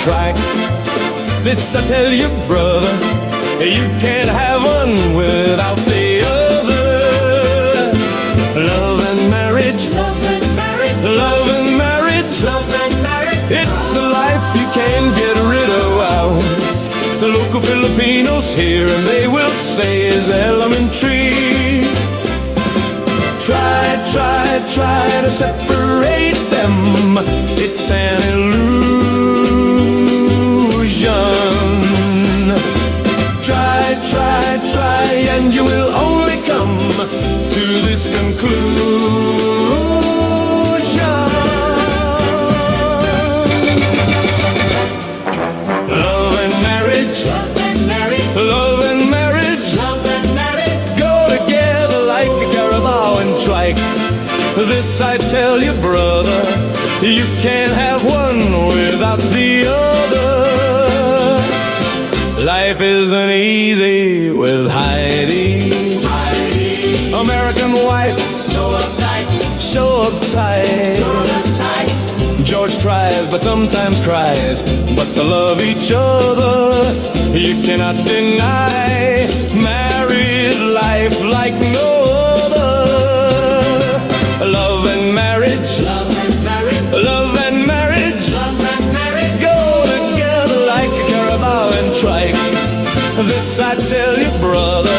track. This I tell you, brother, you can't have one without the other. Love and marriage, love and marriage, love and marriage, love and marriage. It's a life you can't get rid of. The local Filipinos here and they will say is elementary. Try to separate them. It's an illusion. Try, and you will only come to this conclusion. Love and marriage, love and marriage, love and marriage, love and marriage go together like a carabao and trike. This I tell you, brother, you can't have one without the other. Life isn't easy with Heidi. Heidi, American wife, so uptight, so uptight, so uptight. George tries but sometimes cries, but they love each other. You cannot deny married life like no other. Love and marriage, love and marriage, love and marriage, love and marriage go together like a carabao and trike. This I tell you, brother,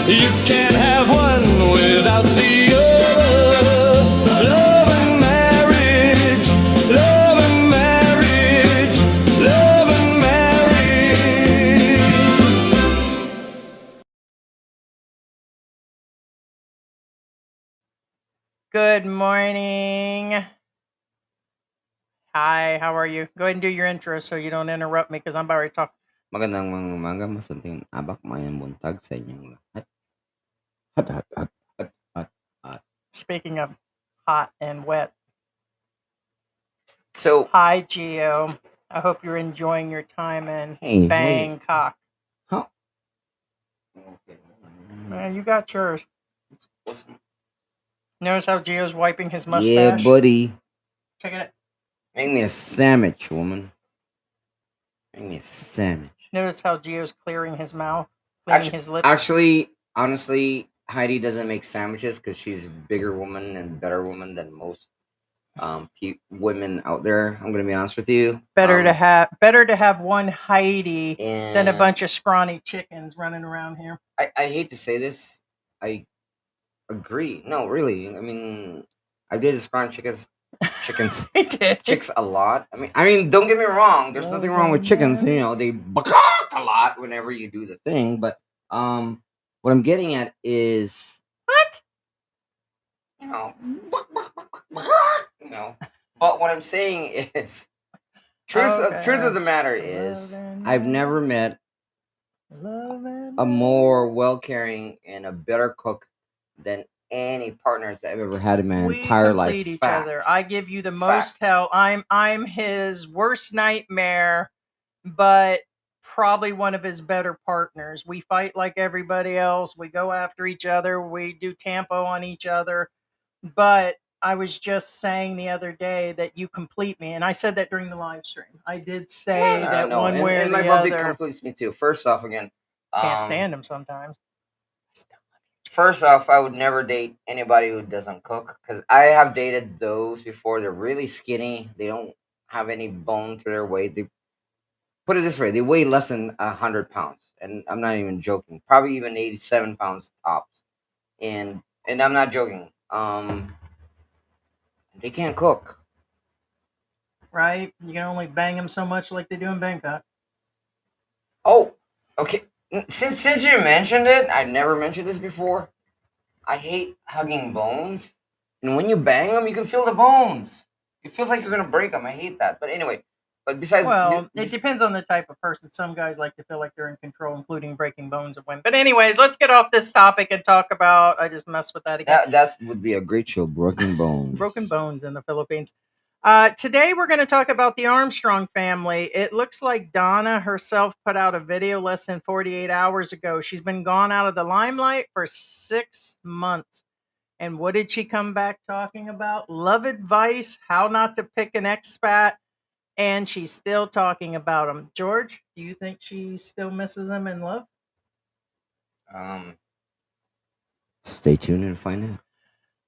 you can't have one without the other. Love and marriage, love and marriage, love and marriage. Good morning. Hi, how are you? Go ahead and do your intro so you don't interrupt me because I'm about to talk. Magandang mga umaga, masanting abak, mayang buntag sa inyong lahat. Hat. Speaking of hot and wet. So, Hi, Gio. I hope you're enjoying your time in Hey, wait. Bangkok. Huh? Man, you got yours. Notice how Gio's wiping his Yeah, mustache? buddy. Check it out. Make me a sandwich, woman. Make me a sandwich. Notice how Gio's clearing his mouth, cleaning his lips. Actually, honestly, Heidi doesn't make sandwiches because she's a bigger woman and better woman than most women out there. I'm gonna be honest with you. Better to have one Heidi than a And bunch of scrawny chickens running around here. I hate to say this. I agree. No, really. I mean, I did scrawny chickens. I did. Chicks a lot. I mean, don't get me wrong. There's nothing wrong with chickens. You know, they bakak a lot whenever you do the thing. But what I'm getting at is, What? you know, But what I'm saying is, truth of the matter is, I've never met a more well-caring and a better cook than any partners that I've ever had in my entire life. We complete each other. I give you the most hell. I'm his worst nightmare, but probably one of his better partners. We fight like everybody else. We go after each other. We do tempo on each other. But I was just saying the other day that you complete me, and I said that during the live stream. I did say that one way or and the my puppy other. completes me too. First off, again, Can't stand him sometimes. First off, I would never date anybody who doesn't cook because I have dated those before. They're really skinny. They don't have any bone to their weight. They put it this way: they weigh less than 100 pounds, and I'm not even joking. Probably even 87 pounds tops, and I'm not joking. They can't cook. Right? You can only bang them so much like they do in Bangkok. Oh, okay. Since you mentioned it, I never mentioned this before. I hate hugging bones, and when you bang them, you can feel the bones. It feels like you're gonna break them. I hate that. But anyway, besides, it depends on the type of person. Some guys like to feel like they're in control, including breaking bones of women. But anyways, let's get off this topic and talk about. I just messed with that again. That would be a great show. Broken bones. Broken bones in the Philippines. Today we're going to talk about the Armstrong family. It looks like Donna herself put out a video less than 48 hours ago. She's been gone out of the limelight for 6 months. And what did she come back talking about? Love advice, how not to pick an expat, and she's still talking about him. George, do you think she still misses him in love? Stay tuned and find out.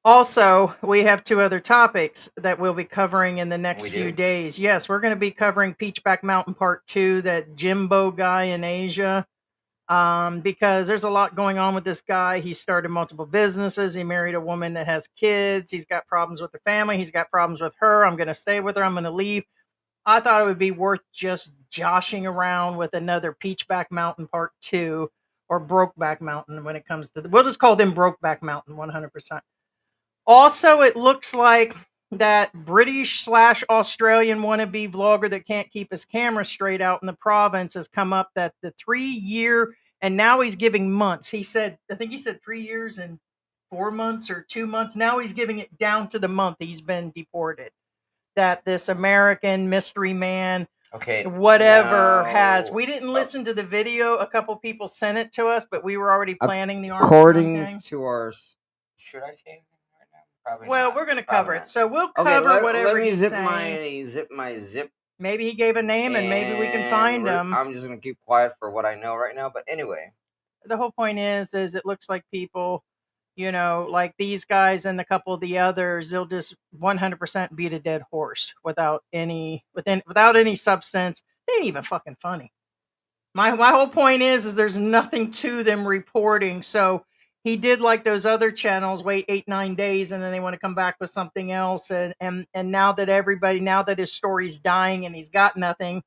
Also, we have 2 other topics that we'll be covering in the next We few do? days. Yes, we're going to be covering Peachback Mountain Part 2, that Jimbo guy in Asia. Because there's a lot going on with this guy. He started multiple businesses. He married a woman that has kids. He's got problems with the family. He's got problems with her. I'm going to stay with her. I'm going to leave. I thought it would be worth just joshing around with another Peachback Mountain Part 2 or Brokeback Mountain when it comes to we'll just call them Brokeback Mountain 100%. Also, it looks like that British/Australian wannabe vlogger that can't keep his camera straight out in the province has come up that the 3-year, and now he's giving months. He said, I think he said 3 years and 4 months or 2 months. Now he's giving it down to the month he's been deported. That this American mystery man, Okay. whatever, has. now- We didn't listen to the video. A couple people sent it to us, but we were already planning the Armstrong According thing. to our, should I say anything right now? Probably Well, not. we're going to Probably cover it. not. So we'll Okay, cover whatever let me he's zip saying. my zip. Maybe he gave a name and maybe we can find him. I'm just gonna keep quiet for what I know right now. But anyway, The whole point is it looks like people, like these guys and a couple of the others, they'll just 100% beat a dead horse without any substance. They ain't even fucking funny. My whole point is there's nothing to them reporting. So he did like those other channels, wait 8-9 days, and then they want to come back with something else. And now that his story's dying and he's got nothing,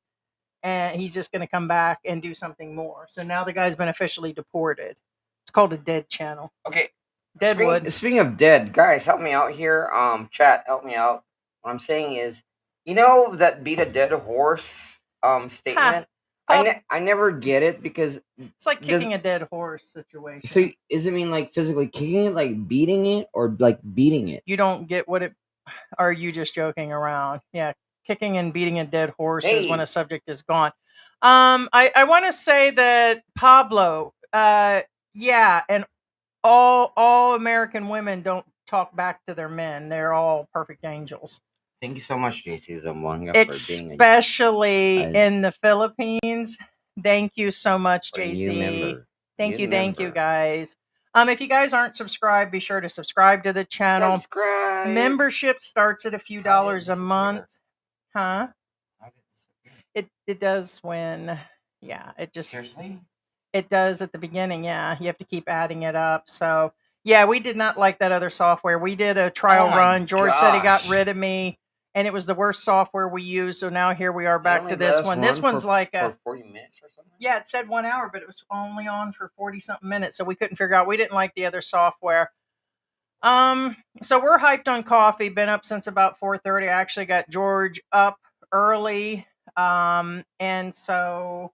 and he's just going to come back and do something more. So now the guy's been officially deported. It's called a dead channel. okay. Deadwood. Speaking of dead, guys, help me out here. Chat, help me out. What I'm saying is, that beat a dead horse statement. I never get it because It's like kicking a dead horse situation. so does it mean like physically kicking it, like beating it, or like beating it? You don't get what it. Are you just joking around? Yeah, kicking and beating a dead horse is when a subject is gone. I want to say that Pablo. Yeah, and all American women don't talk back to their men. They're all perfect angels. Thank you so much, JC Zamwanga, especially in the Philippines. Thank you so much, JC. Thank you, guys. If you guys aren't subscribed, be sure to subscribe to the channel. Subscribe. Membership starts at a few dollars a month. Huh? It does when, yeah, it just seriously. It does at the beginning. Yeah, you have to keep adding it up. So yeah, we did not like that other software. We did a trial run. George said he got rid of me, and it was the worst software we used. So now here we are back to this one. This one's like for 40 minutes or something. Yeah, it said 1 hour, but it was only on for 40-something minutes. So we couldn't figure out. We didn't like the other software. So we're hyped on coffee. Been up since about 4:30. I actually got George up early. And so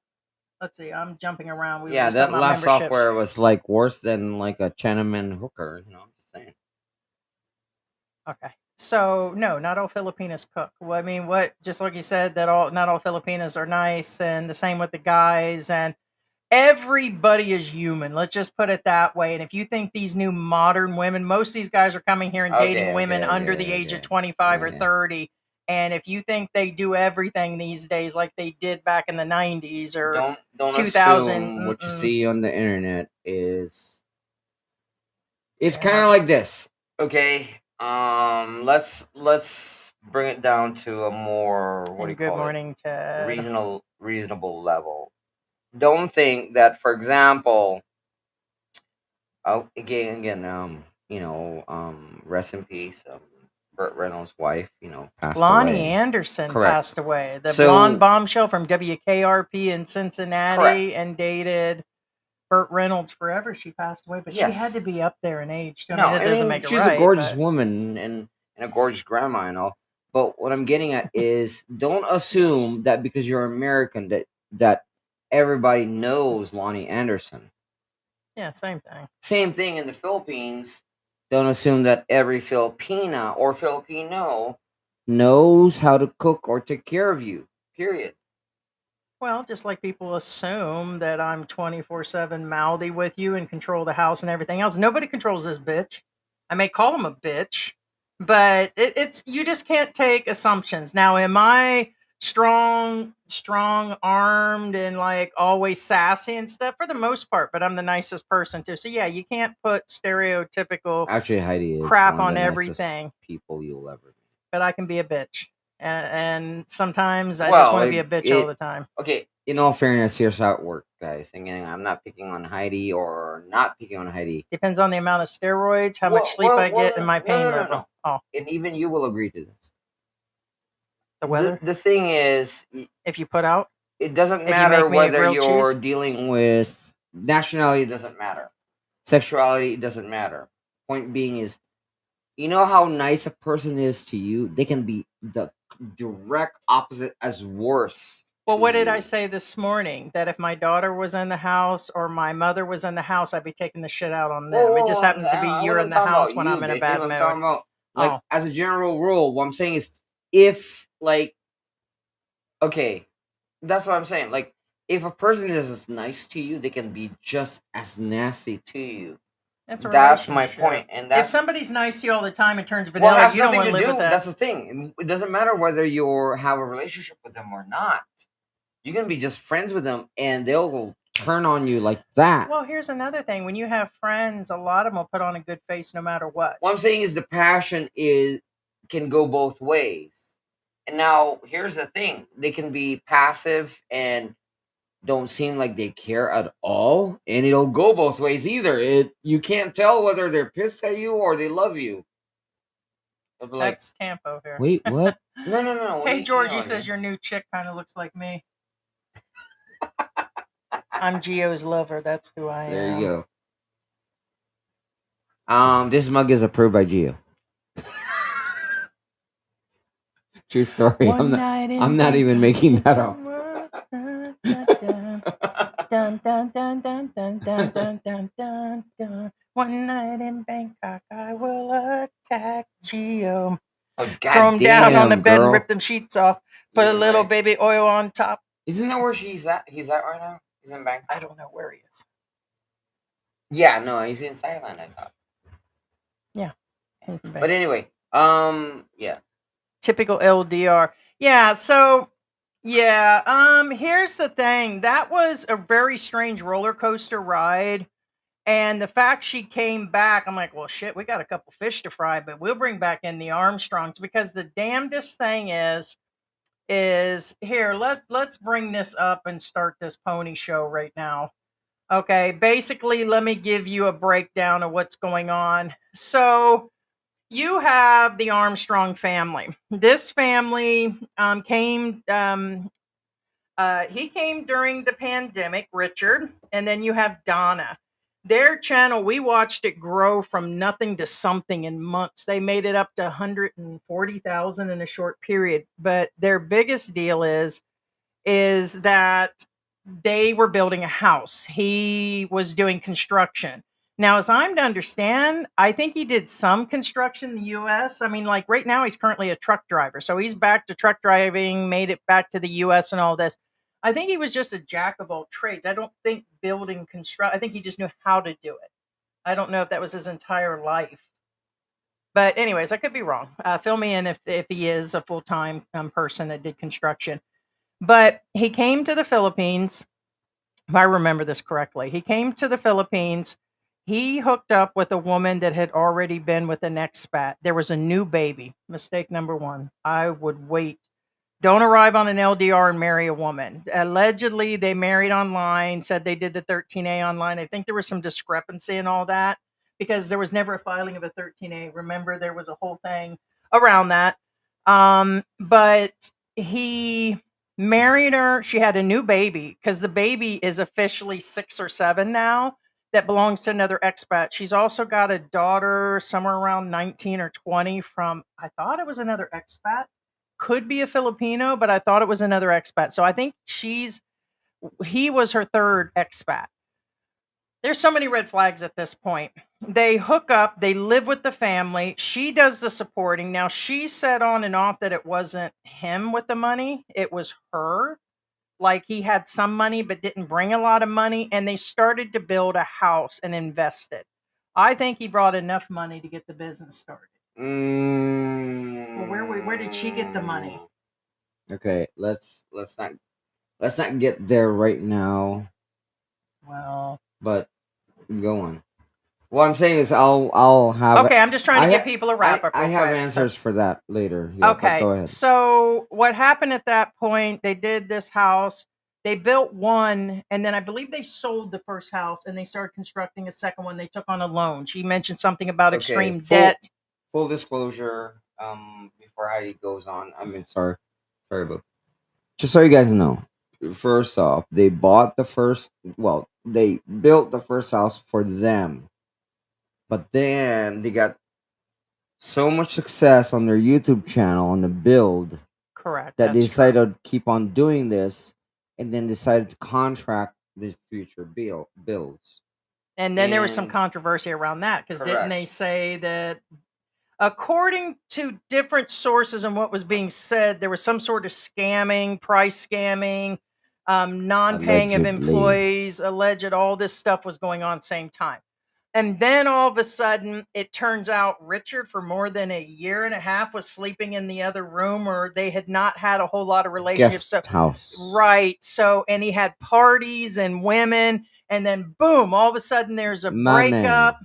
let's see. I'm jumping around. Yeah, that last software was like worse than like a Chinaman hooker. I'm just saying. Okay. So no, not all Filipinos cook. Well, I mean, just like you said, that not all Filipinos are nice, and the same with the guys, and everybody is human. Let's just put it that way. And if you think these new modern women, most of these guys are coming here and dating women under the age of 25 or 30. And if you think they do everything these days like they did back in the 90s or don't 2000, assume what you see on the internet is it's kind of like this. Okay. Let's bring it down to a more Ted. reasonable level. Don't think that, for example, again, rest in peace. Burt Reynolds' wife, passed Lonnie away. Anderson Correct. passed away. The blonde bombshell from WKRP in Cincinnati and dated Burt Reynolds forever. She passed away, but she had to be up there in age. It doesn't make it she's right. She's a gorgeous woman and a gorgeous grandma and all. But what I'm getting at is don't assume that because you're American that everybody knows Lonnie Anderson. Yeah, same thing. Same thing in the Philippines. Don't assume that every Filipina or Filipino knows how to cook or take care of you. Period. Well, just like people assume that I'm 24/7 mouthy with you and control the house and everything else. Nobody controls this bitch. I may call him a bitch, but it's you just can't take assumptions. Now, am I strong armed and like always sassy and stuff for the most part, but I'm the nicest person too. So yeah, you can't put stereotypical Actually, Heidi is crap one of on the nicest everything, people you'll ever meet. but I can be a bitch. And sometimes I just want to be a bitch all the time. Okay, in all fairness, here's how it works, guys. And again, I'm not picking on Heidi or not picking on Heidi. Depends on the amount of steroids, how much sleep I get, and my pain level. Oh, and even you will agree to this. the weather. The thing is, If you put out, it doesn't If you matter make me a whether grilled you're cheese? dealing with nationality. It doesn't matter. Sexuality, it doesn't matter. Point being is, you know how nice a person is to you, they can be the direct opposite as worse. well, to what did I you. say this morning? That if my daughter was in the house or my mother was in the house, I'd be taking the shit out on them. It just happens to be I you're in wasn't the talking house about when you, I'm in a babe. bad I'm mood. talking about, like, Oh. as a general rule, what I'm saying is, if, like, okay, that's what I'm saying. Like, if a person is nice to you, they can be just as nasty to you. That's a That's my relationship. point. And If that's, somebody's nice to you all the time and turns well, it vanilla, has you don't nothing want to to live do. with that. That's the thing. It doesn't matter whether you have a relationship with them or not. You can be just friends with them, and they'll turn on you like that. Well, here's another thing. When you have friends, a lot of them will put on a good face no matter what. What I'm saying is the passion can go both ways. And now here's the thing: they can be passive and don't seem like they care at all, and it'll go both ways either. You can't tell whether they're pissed at you or they love you. They'll be like, That's Tampo here. wait, what? No. Hey, Georgie says your new chick kind of looks like me. I'm Gio's lover. That's who I am. There you go. This mug is approved by Gio. True story. I'm not even making that up. Dun, dun, dun, dun, dun, dun, dun, dun, dun, dun. One night in Bangkok, I will attack Gio. Oh, Throw him down on the bed girl. and rip them sheets off. Put a little baby oil on top. Isn't that where he's at right now? He's in Bangkok. I don't know where he is. Yeah, no, he's in Thailand, I thought. Yeah. But anyway, yeah. Typical LDR. Yeah, so here's the thing. That was a very strange roller coaster ride. And the fact she came back, I'm like, well, shit, we got a couple fish to fry, but we'll bring back in the Armstrongs, because the damnedest thing is here, let's bring this up and start this pony show right now. Okay, basically, let me give you a breakdown of what's going on. So you have the Armstrong family. This family came. He came during the pandemic, Richard, and then you have Donna. Their channel, we watched it grow from nothing to something in months. They made it up to 140,000 in a short period. But their biggest deal is that they were building a house. He was doing construction. Now, as I'm to understand, I think he did some construction in the US. I mean, like right now, he's currently a truck driver. So he's back to truck driving, made it back to the US and all this. I think he was just a jack of all trades. I don't think building construct. I think he just knew how to do it. I don't know if that was his entire life. But anyways, I could be wrong. Fill me in if he is a full-time person that did construction. But he came to the Philippines, if I remember this correctly. He came to the Philippines. He hooked up with a woman that had already been with an expat. There was a new baby. Mistake number one. I would wait. Don't arrive on an LDR and marry a woman. Allegedly, they married online, said they did the 13A online. I think there was some discrepancy in all that because there was never a filing of a 13A. Remember, there was a whole thing around that. But he married her. She had a new baby because the baby is officially 6 or 7 now that belongs to another expat. She's also got a daughter somewhere around 19 or 20 from, I thought it was another expat. Could be a Filipino, but I thought it was another expat. So I think he was her third expat. There's so many red flags at this point. They hook up, they live with the family. She does the supporting. Now, she said on and off that it wasn't him with the money, it was her. Like he had some money, but didn't bring a lot of money. And they started to build a house and invested. I think he brought enough money to get the business started. Well, where did she get the money? Okay, let's not get there right now. Well, But go on. What I'm saying is, I'll have. okay, I'm just trying to give I people a wrap up I real have quick. answers for that later. Yeah, but Okay, go ahead. so what happened at that point? They did this house. They built one, and then I believe they sold the first house, and they started constructing a second one. They took on a loan. She mentioned something about Okay, extreme debt. full disclosure. Before Heidi goes on, I mean, sorry, but just so you guys know, first off, they bought the first. Well, they built the first house for them, but then they got so much success on their YouTube channel on the build Correct. that they That's true. decided to keep on doing this, and then decided to contract the future builds. And then there was some And controversy around that because didn't correct, they say that, according to different sources and what was being said, there was some sort of scamming, price scamming, non-paying of allegedly. employees, alleged, all this stuff was going on same time. And then all of a sudden, it turns out Richard, for more than a year and a half, was sleeping in the other room, or they had not had a whole lot of relationships. Guest So, house. right. So, and he had parties and women, and then boom, all of a sudden, there's a My man. breakup,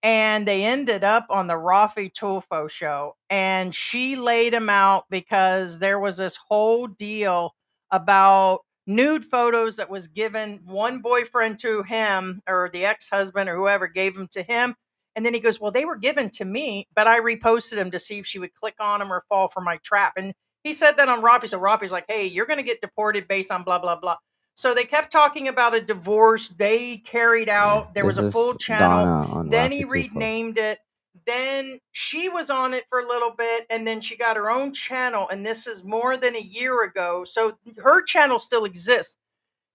and they ended up on the Rafi Tulfo show, and she laid him out because there was this whole deal about nude photos that was given one boyfriend to him, or the ex-husband or whoever gave them to him, and then he goes, well, they were given to me, but I reposted them to see if she would click on them or fall for my trap. And he said that on Rafi, so Rafi's like, hey, you're going to get deported based on blah blah blah. So they kept talking about a divorce they carried Yeah, out. There was this a full is channel. Donna on Then he Rafi Tufo. renamed it. Then she was on it for a little bit, and then she got her own channel. And this is more than a year ago. So her channel still exists.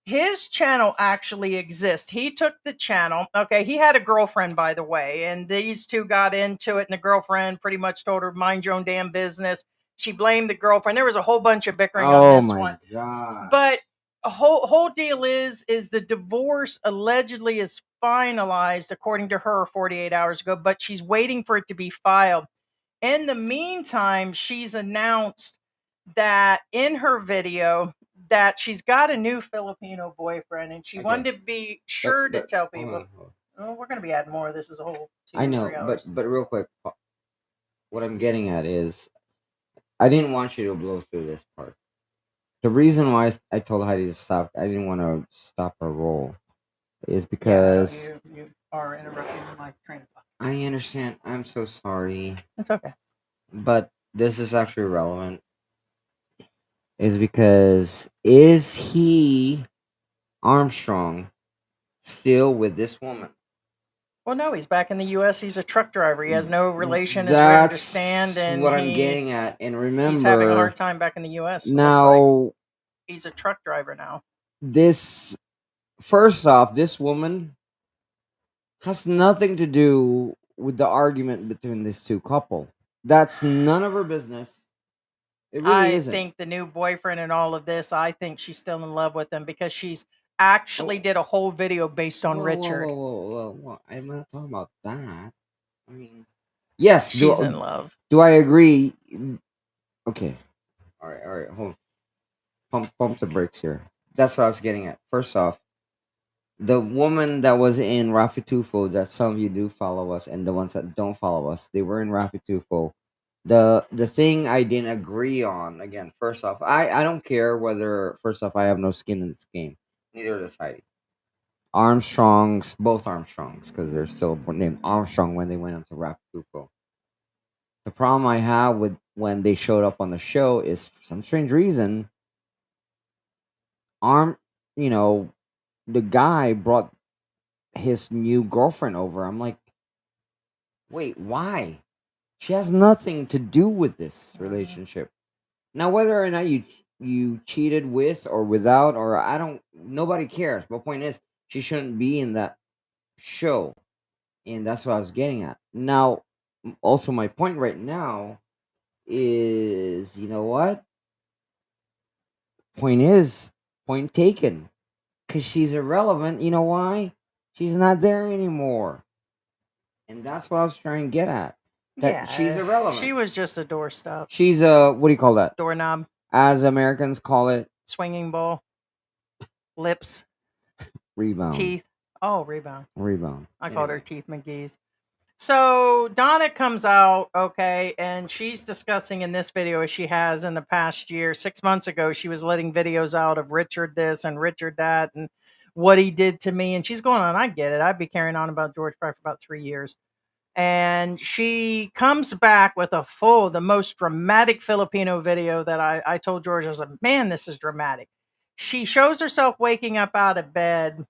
His channel actually exists. He took the channel. Okay, he had a girlfriend, by the way, and these two got into it, and the girlfriend pretty much told her, mind your own damn business. She blamed the girlfriend. There was a whole bunch of bickering on Oh this my one. god. But a whole deal is the divorce allegedly is finalized according to her 48 hours ago, but she's waiting for it to be filed. In the meantime, she's announced that in her video that she's got a new Filipino boyfriend, and she Okay, wanted to be sure to but tell hold people. on, hold on. Oh, we're going to be adding more. This is a whole two I or know, 3 hours. but real quick, what I'm getting at is I didn't want you to blow through this part. The reason why I told Heidi to stop, I didn't want to stop her roll, is Yeah, because you are interrupting my train of thought. I understand. I'm so sorry, It's okay. but this is actually relevant. Is because is he Armstrong still with this woman? Well, no, he's back in the U.S. He's a truck driver. He has no relation, is where I understand, That's and what I'm getting at. And he's having a remember, hard time back in the U.S. It looks like now he's a truck driver now. this first off, this woman has nothing to do with the argument between these two couple. That's none of her business. It really I isn't. think the new boyfriend and all of this, I think she's still in love with him because she's Oh, actually did a whole video based on whoa, whoa, Richard. whoa, whoa, whoa, whoa! I'm not talking about that. I mean, yes. She's in love. Do I agree? Okay. All right. Hold on. Pump the brakes here. That's what I was getting at. First off, the woman that was in Rafi Tufo, that some of you do follow us, and the ones that don't follow us, they were in Rafi Tufo. The thing I didn't agree on, again, first off, I don't care whether, first off, I have no skin in this game. Neither does Heidi. Armstrongs, both Armstrongs, because they're still named Armstrong when they went into Rafi Tufo. The problem I have with when they showed up on the show is, for some strange reason, Arm, you know, the guy brought his new girlfriend over. I'm like, wait, why? She has nothing to do with this relationship. Now, whether or not you cheated with or without, or I don't, nobody cares. But point is, she shouldn't be in that show, and that's what I was getting at. Now, also my point right now is, you know what? Point is, point taken, because she's irrelevant. You know why? She's not there anymore. And that's what I was trying to get at. That she's Yeah, irrelevant. she was just a doorstop, She's a, what do you call that? doorknob. as Americans call it, Swinging ball. Lips. rebound. Teeth. Oh, rebound. Rebound. I called her Teeth McGee's. So Donna comes out, okay, and she's discussing in this video, as she has in the past year. 6 months ago, she was letting videos out of Richard this and Richard that and what he did to me. And she's going on, I get it. I'd be carrying on about George probably for about 3 years. And she comes back with the most dramatic Filipino video that I told George, I was like, man, this is dramatic. She shows herself waking up out of bed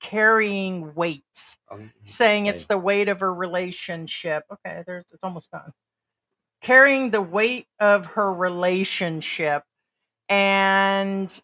carrying weights, saying it's the weight of her relationship. Okay, it's almost done. Carrying the weight of her relationship. And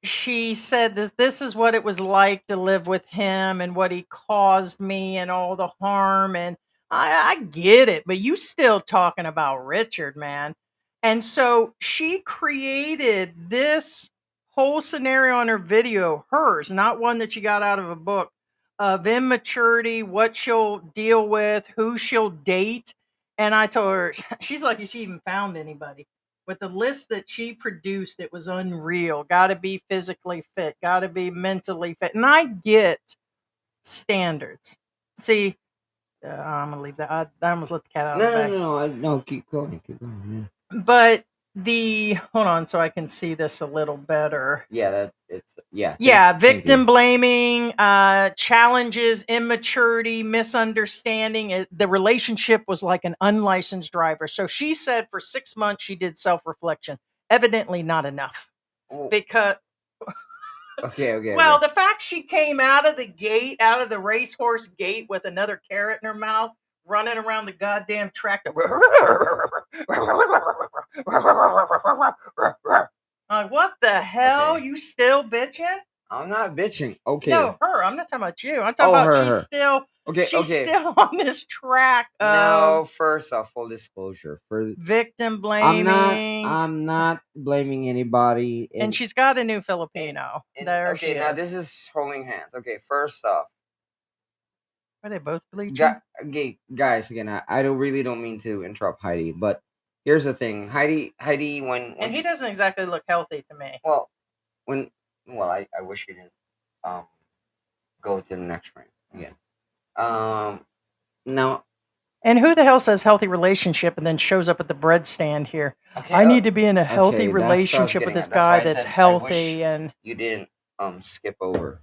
she said this is what it was like to live with him and what he caused me and all the harm. And I get it, but you still talking about Richard, man. And so she created this whole scenario on her video, hers, not one that she got out of a book, of immaturity, what she'll deal with, who she'll date. And I told her, she's lucky she even found anybody. With the list that she produced, it was unreal. Got to be physically fit, got to be mentally fit. And I get standards. See, I'm gonna leave that. I almost let the cat out of the bag. No, keep going. Yeah. But hold on, so I can see this a little better. Yeah, victim blaming, challenges, immaturity, misunderstanding. The relationship was like an unlicensed driver. So she said for 6 months she did self-reflection. Evidently not enough. Because Okay. well, the fact she came out of the racehorse gate with another carrot in her mouth, running around the goddamn track. What the hell? Okay. You still bitching? I'm not bitching. Okay. No, her. I'm not talking about you. I'm talking about her. she's still Okay. still on this track of No, first off, full disclosure. victim blaming. I'm not blaming anybody. And she's got a new Filipino. There she is. Now this is holding hands. Okay, first off, are they both bleaching? Guys, again, I really don't mean to interrupt Heidi, but here's the thing. Heidi, when and he doesn't exactly look healthy to me. I wish you didn't go to the next frame again. Now, and who the hell says healthy relationship and then shows up at the bread stand here? Okay, I need to be in a healthy relationship with this guy that's healthy. And you didn't skip over.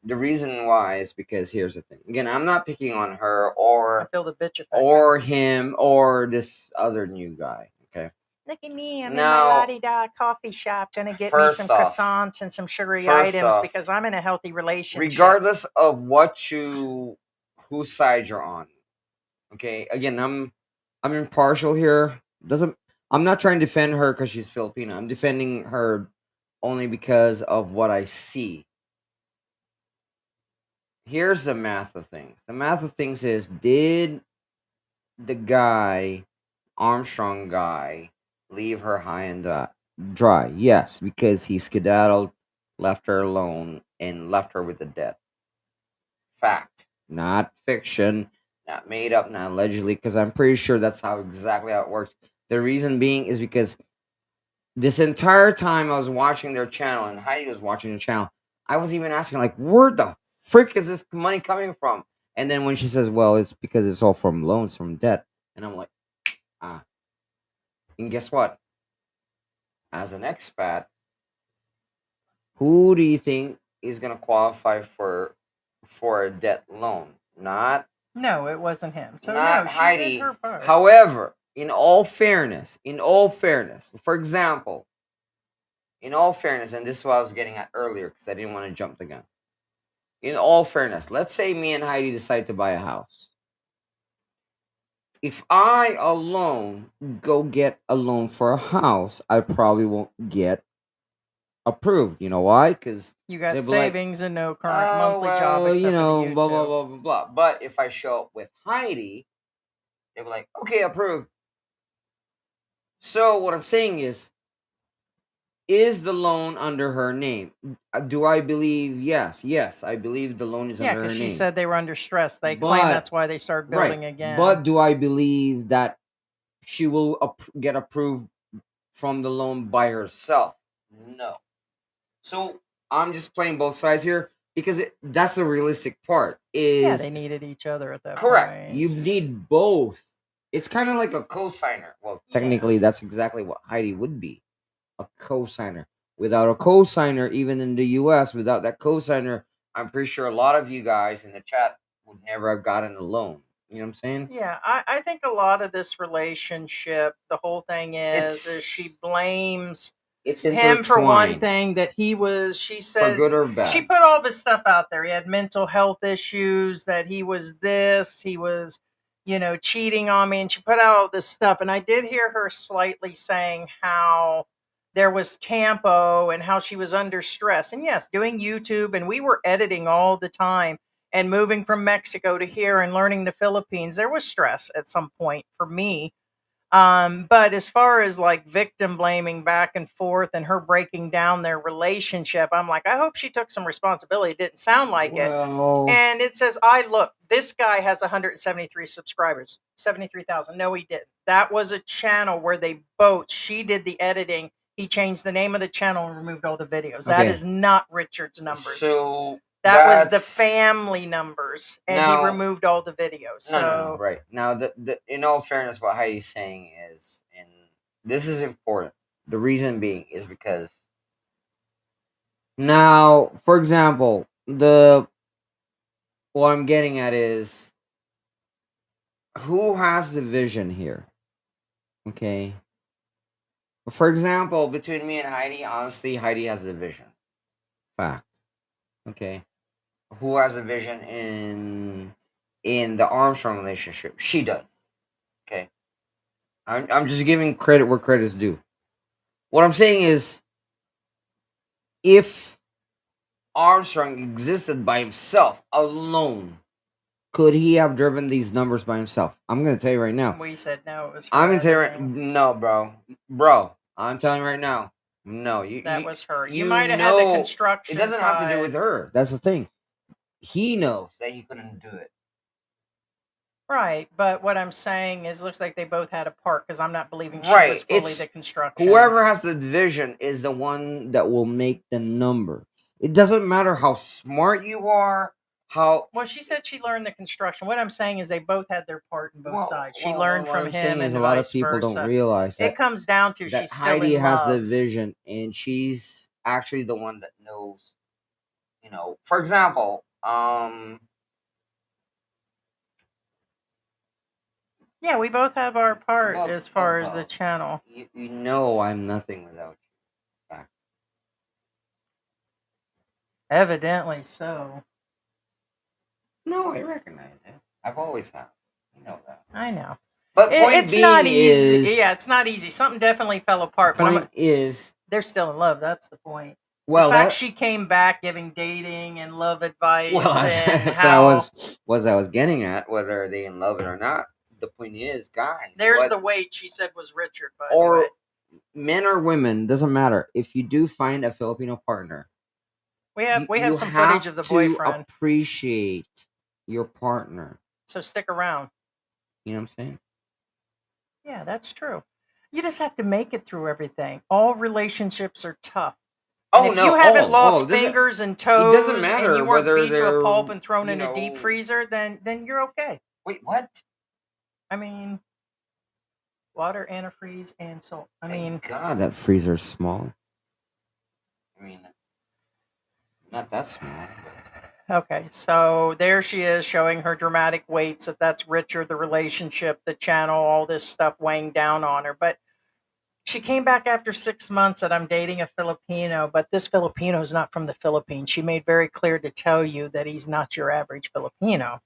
The reason why is because here's the thing. Again, I'm not picking on her or I feel the bitch effect. Or him or this other new guy. Okay. Look at me. I'm in my la-di-da coffee shop. Gonna get me some croissants and some sugary items because I'm in a healthy relationship. Regardless of whose side you're on. Okay. Again, I'm impartial here. I'm not trying to defend her because she's Filipino. I'm defending her only because of what I see. Here's the math of things. The math of things is, did the guy, Armstrong guy, leave her high and dry? Yes, because he skedaddled, left her alone, and left her with the debt. Fact. Not fiction, not made up, not allegedly, because I'm pretty sure that's exactly how it works. The reason being is because this entire time I was watching their channel, and Heidi was watching the channel, I was even asking, like, where the frick is this money coming from? And then when she says, well, it's because it's all from loans, from debt. And I'm like, And guess what? As an expat, who do you think is going to qualify for a debt loan? No, it wasn't him. So not no, she Heidi. did her part. However, in all fairness, for example, in all fairness, and this is what I was getting at earlier because I didn't want to jump the gun. In all fairness, let's say me and Heidi decide to buy a house. If I alone go get a loan for a house, I probably won't get approved. You know why? Because you got savings and no current monthly job, except blah blah blah blah blah. But if I show up with Heidi, they'll be like, okay, approved. So what I'm saying is the loan under her name? Do I believe? Yes, I believe the loan is under her name. Yeah, because she said they were under stress. They claim that's why they started building again. But do I believe that she will get approved from the loan by herself. No. So I'm just playing both sides here because that's the realistic part. Yeah, Is they needed each other at that correct. point. You need both. It's kind of like a co-signer. Well, technically, that's exactly what Heidi would be, a co-signer. Without a co-signer, even in the U.S., without that co-signer, I'm pretty sure a lot of you guys in the chat would never have gotten a loan. You know what I'm saying? Yeah, I think a lot of this relationship, the whole thing is she blames It's him for one intertwined, thing that she for said, good or she bad. put all this stuff out there. He had mental health issues, that he was this, he was, cheating on me. And she put out all this stuff. And I did hear her slightly saying how there was tempo and how she was under stress. And yes, doing YouTube, and we were editing all the time and moving from Mexico to here and learning the Philippines. There was stress at some point for me. But as far as like victim blaming back and forth and her breaking down their relationship, I'm like, I hope she took some responsibility. It didn't sound like it. Well, And it says, look, this guy has 173 subscribers, 73,000. No, he didn't. That was a channel where she did the editing. He changed the name of the channel and removed all the videos. That okay. is not Richard's numbers. So that was the that's family numbers, and he now. removed all the videos. No, So right now, in all fairness, what Heidi's saying is, and this is important. The reason being is because now, for example, what I'm getting at is who has the vision here. Okay. For example, between me and Heidi, honestly, Heidi has the vision. Fact. Okay. Who has a vision in the Armstrong relationship? She does. Okay. I'm just giving credit where credit's due. What I'm saying is, if Armstrong existed by himself alone, could he have driven these numbers by himself? I'm gonna tell you right now. we said no. It was her I'm gonna tell you right editing. no, bro. I'm telling you right now. No, That was her. You you might have had the know construction. it doesn't have to do side. with her. That's the thing. He knows that he couldn't do it. Right, but what I'm saying is, looks like they both had a part, because I'm not believing she Right, was fully it's the construction. Whoever has the vision is the one that will make the numbers. It doesn't matter how smart you are, how Well, she said she learned the construction. What I'm saying is they both had their part in both sides. She well, learned what from I'm saying him, is and a lot of vice people versa. don't realize that It comes down to that she's still Heidi in has the love. vision, and she's actually the one that knows. For example, Yeah, we both have our part Well, as far as the well, channel. you know I'm nothing without you. Fact. Evidently so. No, I recognize it. I've always had. You know that. I know. But point It's being not easy. is, Yeah, it's not easy. Something definitely fell apart. But point is, they're still in love. That's the point. well, the fact that she came back giving dating and love advice, well, and that's how I was getting at, whether they in love it or not. The point is, guys, there's the weight she said was Richard, by the or way. men or women, doesn't matter. If you do find a Filipino partner, We have you some footage of the boyfriend. Appreciate your partner. So stick around. You know what I'm saying? Yeah, that's true. You just have to make it through everything. All relationships are tough. And if you haven't lost fingers and toes, it doesn't matter and you weren't whether beat to a they're, pulp and thrown in a deep freezer, then you're okay. Wait, what? I mean, water, antifreeze, and salt. God, that freezer's small. I mean, not that small. Okay, so there she is showing her dramatic weights. If that's Richard, the relationship, the channel, all this stuff weighing down on her. But she came back after 6 months that I'm dating a Filipino, but this Filipino is not from the Philippines. She made very clear to tell you that he's not your average Filipino.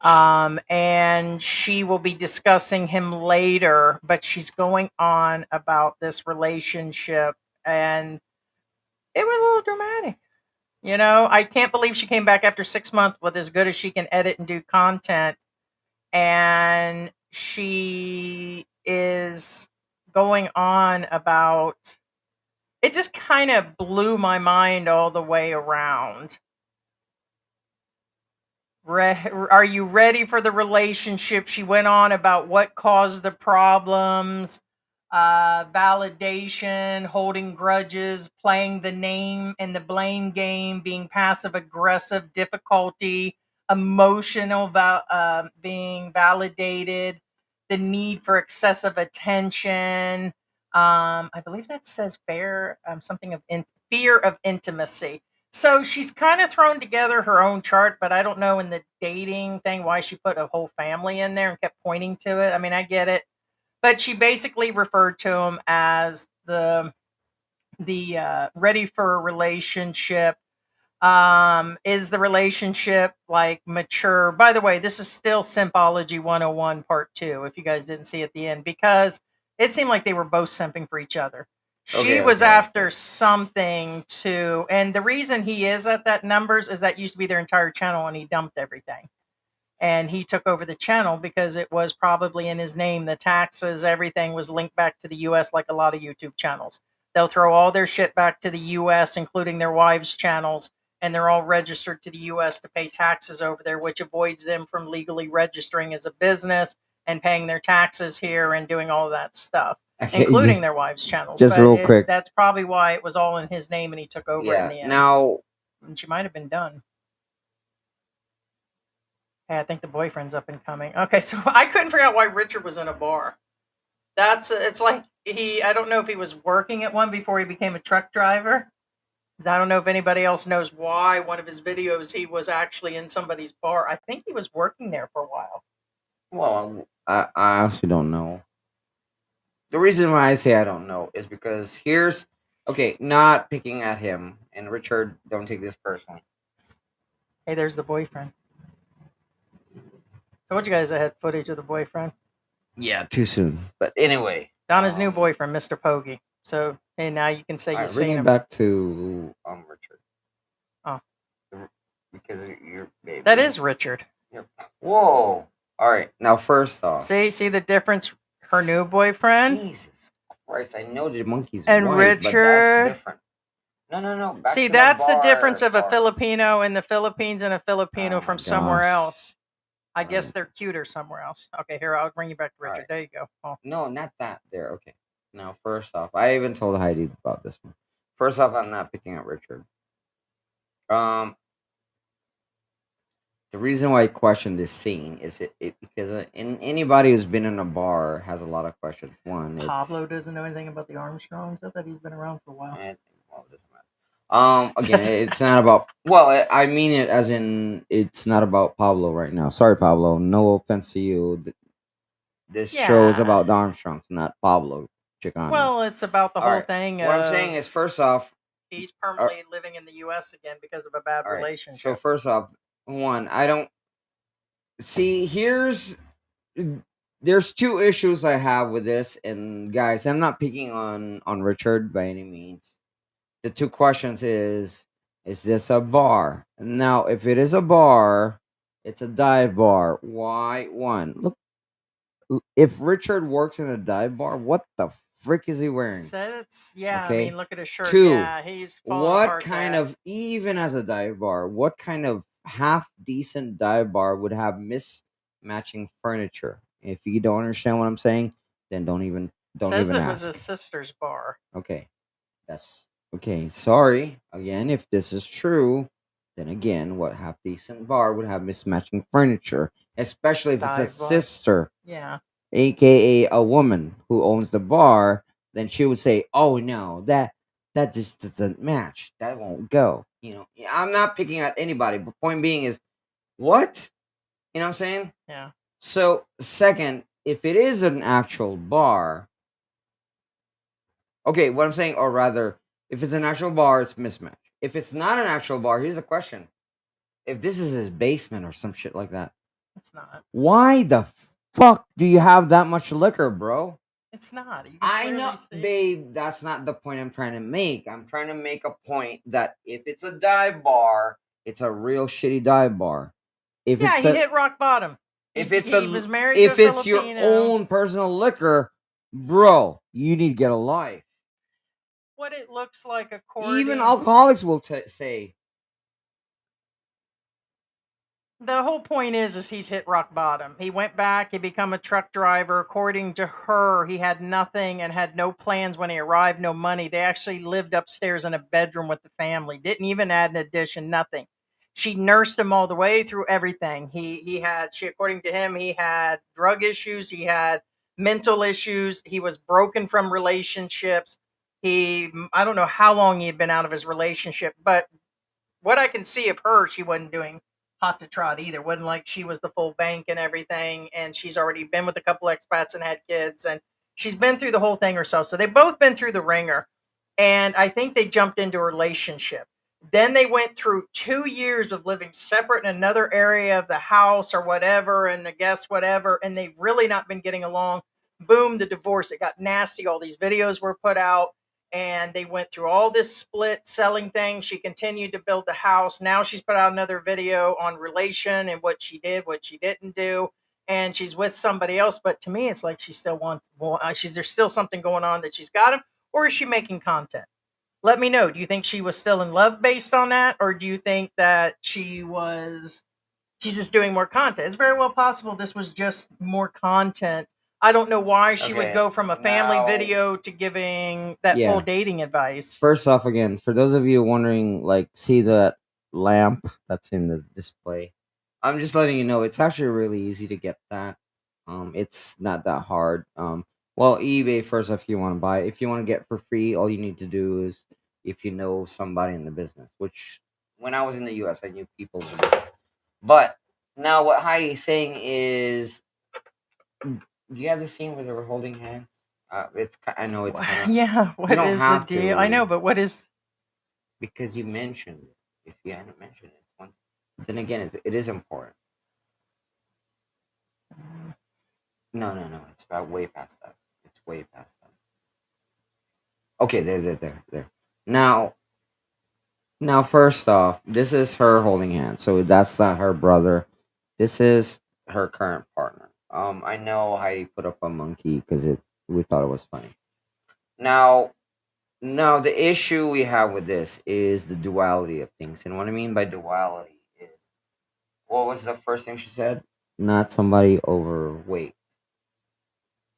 And she will be discussing him later, but she's going on about this relationship, and it was a little dramatic. I can't believe she came back after 6 months with as good as she can edit and do content. And she is going on about it. Just kind of blew my mind all the way around. Are you ready for the relationship? She went on about what caused the problems, validation, holding grudges, playing the name and the blame game, being passive aggressive, difficulty, emotional, being validated, the need for excessive attention. I believe that says something of fear of intimacy. So she's kind of thrown together her own chart, but I don't know in the dating thing why she put a whole family in there and kept pointing to it. I mean, I get it, but she basically referred to him as the ready for a relationship. Is the relationship like mature? By the way, this is still Simpology 101 part 2, if you guys didn't see at the end, because it seemed like they were both simping for each other. She was after something too, and the reason he is at that numbers is that used to be their entire channel and he dumped everything. And he took over the channel because it was probably in his name. The taxes, everything was linked back to the US, like a lot of YouTube channels. They'll throw all their shit back to the US, including their wives' channels, and they're all registered to the US to pay taxes over there, which avoids them from legally registering as a business and paying their taxes here and doing all of that stuff, Okay, including their wives' channels. just But real quick. that's probably why it was all in his name and he took over in the end. Now, And she might have been done. Hey, I think the boyfriend's up and coming. Okay, so I couldn't figure out why Richard was in a bar. It's like I don't know if he was working at one before he became a truck driver. 'Cause I don't know if anybody else knows why one of his videos he was actually in somebody's bar. I think he was working there for a while. well, I honestly don't know. The reason why I say I don't know is because not picking at him, and Richard, don't take this personally. Hey, there's the boyfriend. Told you guys I had footage of the boyfriend. Yeah, too soon. But anyway, Donna's new boyfriend, Mr. Poggy. So, hey, now you can say you've seen bring it him. back to Richard. Oh. Because you're baby. That is Richard. Yep. Whoa. All right. Now, first off, See the difference? Her new boyfriend. Jesus Christ! I know the monkey's and white, Richard. but that's different. No. See, that's the difference of a Filipino in the Philippines and a Filipino from somewhere else. I guess they're cuter somewhere else. Okay, here, I'll bring you back to Richard. Right. There you go. Oh. No, not that. There. Okay. Now, first off, I even told Heidi about this one. First off, I'm not picking at Richard. The reason why I question this scene is because anybody who's been in a bar has a lot of questions. One, Pablo doesn't know anything about the Armstrongs. I thought he's been around for a while. Well, it doesn't matter. Again, it's not about. Well, I mean it as in it's not about Pablo right now. Sorry, Pablo. No offense to you. This show is about the Armstrongs, not Pablo Chicano. Well, it's about the whole thing. What I'm saying is, first off, he's permanently living in the U.S. again because of a bad relationship. So first off, one, I don't see. There's two issues I have with this, and guys, I'm not picking on Richard by any means. The two questions is this a bar? Now, if it is a bar, it's a dive bar. Why? One, look, if Richard works in a dive bar, what the frick is he wearing? Okay. I mean, look at his shirt. Two, yeah, he's what kind of, even as a dive bar, what kind of half decent dive bar would have mismatching furniture? If you don't understand what I'm saying, then don't even ask. It was his sister's bar. Okay, that's okay. Sorry again, if this is true, then again, what half decent bar would have mismatching furniture, especially if it's a sister, aka a woman who owns the bar? Then she would say, "Oh no, that just doesn't match. That won't go." I'm not picking at anybody, but point being is, what? You know what I'm saying? Yeah. So, second, if it is an actual bar, okay, what I'm saying, or rather, if it's an actual bar, it's mismatch. If it's not an actual bar, here's a question: if this is his basement or some shit like that, it's not. Why the fuck do you have that much liquor, bro? It's not. I know, babe. That's not the point I'm trying to make. I'm trying to make a point that if it's a dive bar, it's a real shitty dive bar. If he hit rock bottom. If he was married to a it's your own personal liquor, bro, you need to get a life. What it looks like, according even alcoholics will say. The whole point is he's hit rock bottom. He went back, he become a truck driver. According to her, he had nothing and had no plans when he arrived, no money. They actually lived upstairs in a bedroom with the family. Didn't even add an addition, nothing. She nursed him all the way through everything. According to him, he had drug issues, he had mental issues, he was broken from relationships. I don't know how long he had been out of his relationship, but what I can see of her, she wasn't doing hot to trot either. Wasn't like she was the full bank and everything. And she's already been with a couple expats and had kids, and she's been through the whole thing herself. So they've both been through the ringer. And I think they jumped into a relationship. Then they went through 2 years of living separate in another area of the house or whatever, and the guests, whatever, and they've really not been getting along. Boom, the divorce. It got nasty. All these videos were put out, and they went through all this split selling thing. She continued to build the house. Now she's put out another video on relation and what she did, what she didn't do, and she's with somebody else. But to me, it's like she still wants more. There's still something going on that she's got him, or is she making content? Let me know. Do you think she was still in love based on that, or do you think that she's just doing more content? It's very well possible this was just more content. I don't know why she would Okay, go from a family now video to giving that full Yeah. dating advice. First off, again, for those of you wondering, like, see that lamp that's in the display. I'm just letting you know it's actually really easy to get that. It's not that hard. Well, eBay first off, if you want to buy it. If you want to get for free, all you need to do is if you know somebody in the business. Which when I was in the U.S., I knew people in the business. But now what Heidi's saying is, do you have the scene where they were holding hands? I know it's kind of Yeah, you what don't is the have deal? I know, to but what is? because you mentioned it. If you hadn't mentioned it, it's one. Then again, it is important. No. It's about way past that. It's way past that. Okay, there. Now, first off, this is her holding hands, so that's not her brother. This is her current partner. I know Heidi put up a monkey because we thought it was funny. Now, the issue we have with this is the duality of things, and what I mean by duality is, what was the first thing she said? Not somebody overweight.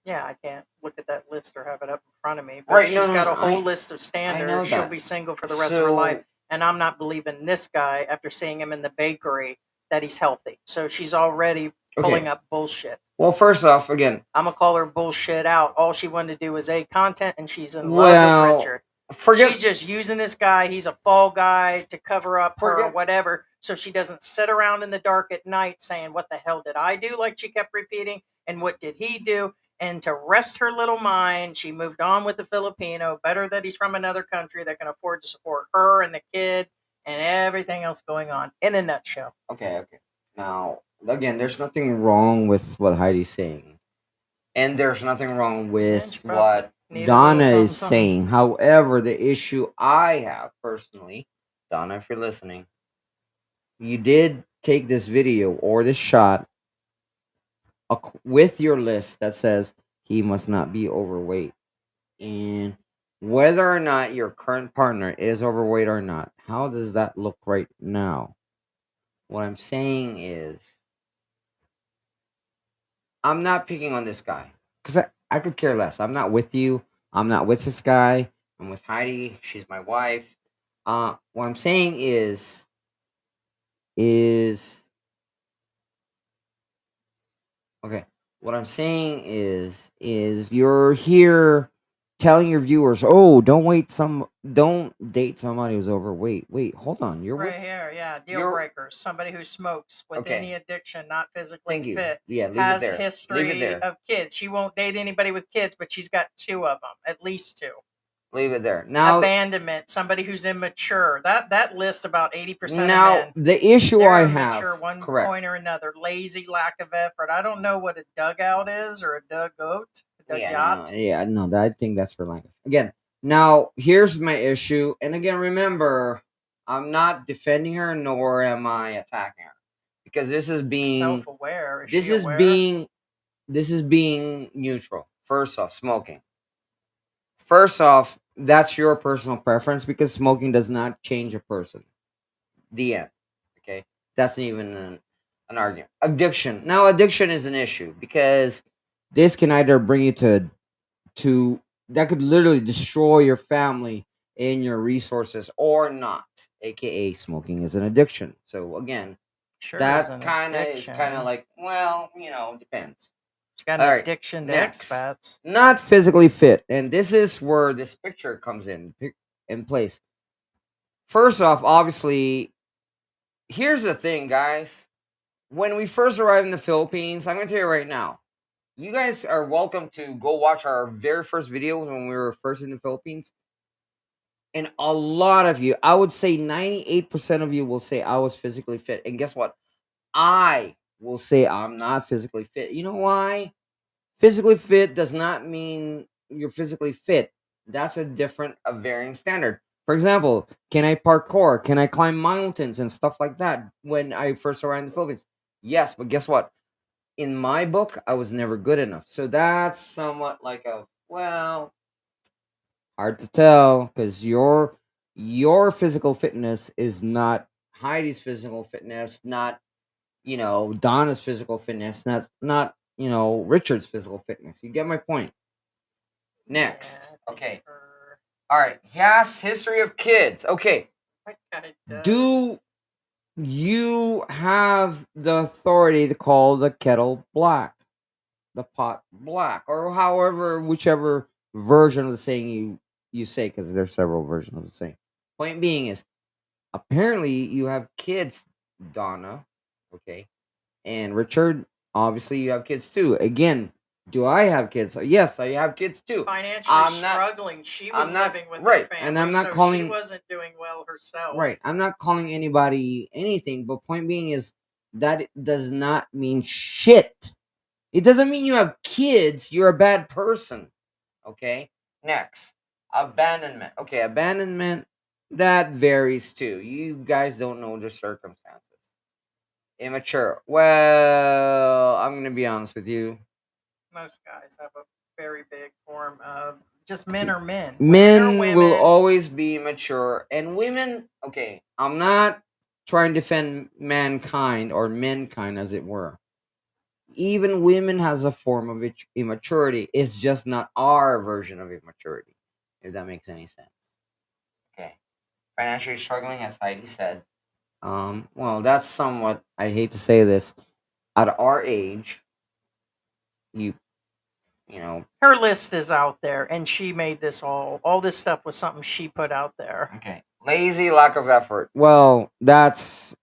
Yeah, I can't look at that list or have it up in front of me. But Right, no, she's no, got no, a whole I list of know standards. She'll that. be single for the rest of her life. So And I'm not believing this guy after seeing him in the bakery that he's healthy. So she's already pulling Okay. up bullshit. Well, first off, again, I'm gonna call her bullshit out. All she wanted to do was content, and she's in love with well, Richard. forget She's just using this guy. He's a fall guy to cover up her forget whatever, so she doesn't sit around in the dark at night saying, "What the hell did I do?" Like she kept repeating, and what did he do? And to rest her little mind, she moved on with the Filipino. Better that he's from another country that can afford to support her and the kid and everything else going on. In a nutshell. Okay. Now, again, there's nothing wrong with what Heidi's saying, and there's nothing wrong with Just what need a Donna little is something, something. saying. However, the issue I have personally, Donna, if you're listening, you did take this video or this shot with your list that says he must not be overweight. And whether or not your current partner is overweight or not, how does that look right now? What I'm saying is, I'm not picking on this guy because I could care less. I'm not with you. I'm not with this guy. I'm with Heidi. She's my wife. What I'm saying is okay. What I'm saying is you're here telling your viewers, "Oh, don't date somebody who's overweight." Wait, hold on. You're Right with here, yeah, deal you're breakers. Somebody who smokes with any okay. addiction, not physically Thank you. fit, Yeah, leave it has there. Leave it history there. of kids. She won't date anybody with kids, but she's got two of them, at least two. Leave it there. Now, Abandonment, somebody who's immature. That list about 80% of now men. the issue They're I immature have, one correct. point or another. Lazy, lack of effort. I don't know what a dugout is or a dugout. No, I think that's for language. Again, now here's my issue, and again, remember, I'm not defending her, nor am I attacking her, because this is being Self-aware. Is this she is aware? being neutral. First off, smoking. First off, that's your personal preference because smoking does not change a person. The end. Okay, that's even an argument. Addiction. Now, addiction is an issue because this can either bring you to that could literally destroy your family and your resources or not. AKA smoking is an addiction. So again, Sure, is that an kind of is kind of addiction. like, well, you know, depends. She's got All an right, addiction to next. expats. Not physically fit, and this is where this picture comes in place. First off, obviously, here's the thing, guys. When we first arrived in the Philippines, I'm gonna tell you right now, you guys are welcome to go watch our very first videos when we were first in the Philippines. And a lot of you, I would say 98% of you will say I was physically fit. And guess what? I will say I'm not physically fit. You know why? Physically fit does not mean you're physically fit. That's a varying standard. For example, can I parkour? Can I climb mountains and stuff like that when I first arrived in the Philippines? Yes, but guess what? In my book, I was never good enough. So that's somewhat like well, hard to tell because your physical fitness is not Heidi's physical fitness, not Donna's physical fitness, not Richard's physical fitness. You get my point. Next, Yeah, okay, all right. Yes, history of kids. Okay, do you have the authority to call the kettle black, the pot black, or however, whichever version of the saying you say, because there's several versions of the saying. Point being is, apparently you have kids, Donna, okay, and Richard. Obviously, you have kids too. Again, do I have kids? Yes, I have kids too. Financially I'm not struggling. She I'm was not living with her right, family, and I'm not so she calling wasn't doing well herself. right. I'm not calling anybody anything. But point being is that it does not mean shit. It doesn't mean you have kids. You're a bad person. Okay. Next, abandonment. Okay, abandonment that varies too. You guys don't know the circumstances. Immature. Well, I'm gonna be honest with you. Most guys have a very big form of just men are men. Women are Men will women. always be immature, and women. Okay, I'm not trying to defend mankind or mankind, as it were. Even women has a form of immaturity. It's just not our version of immaturity, if that makes any sense. Okay, financially struggling, as Heidi said. Well, that's somewhat. I hate to say this. At our age, you you know. Her list is out there, and she made this all this stuff was something she put out there. Okay, lazy, lack of effort. Well, that's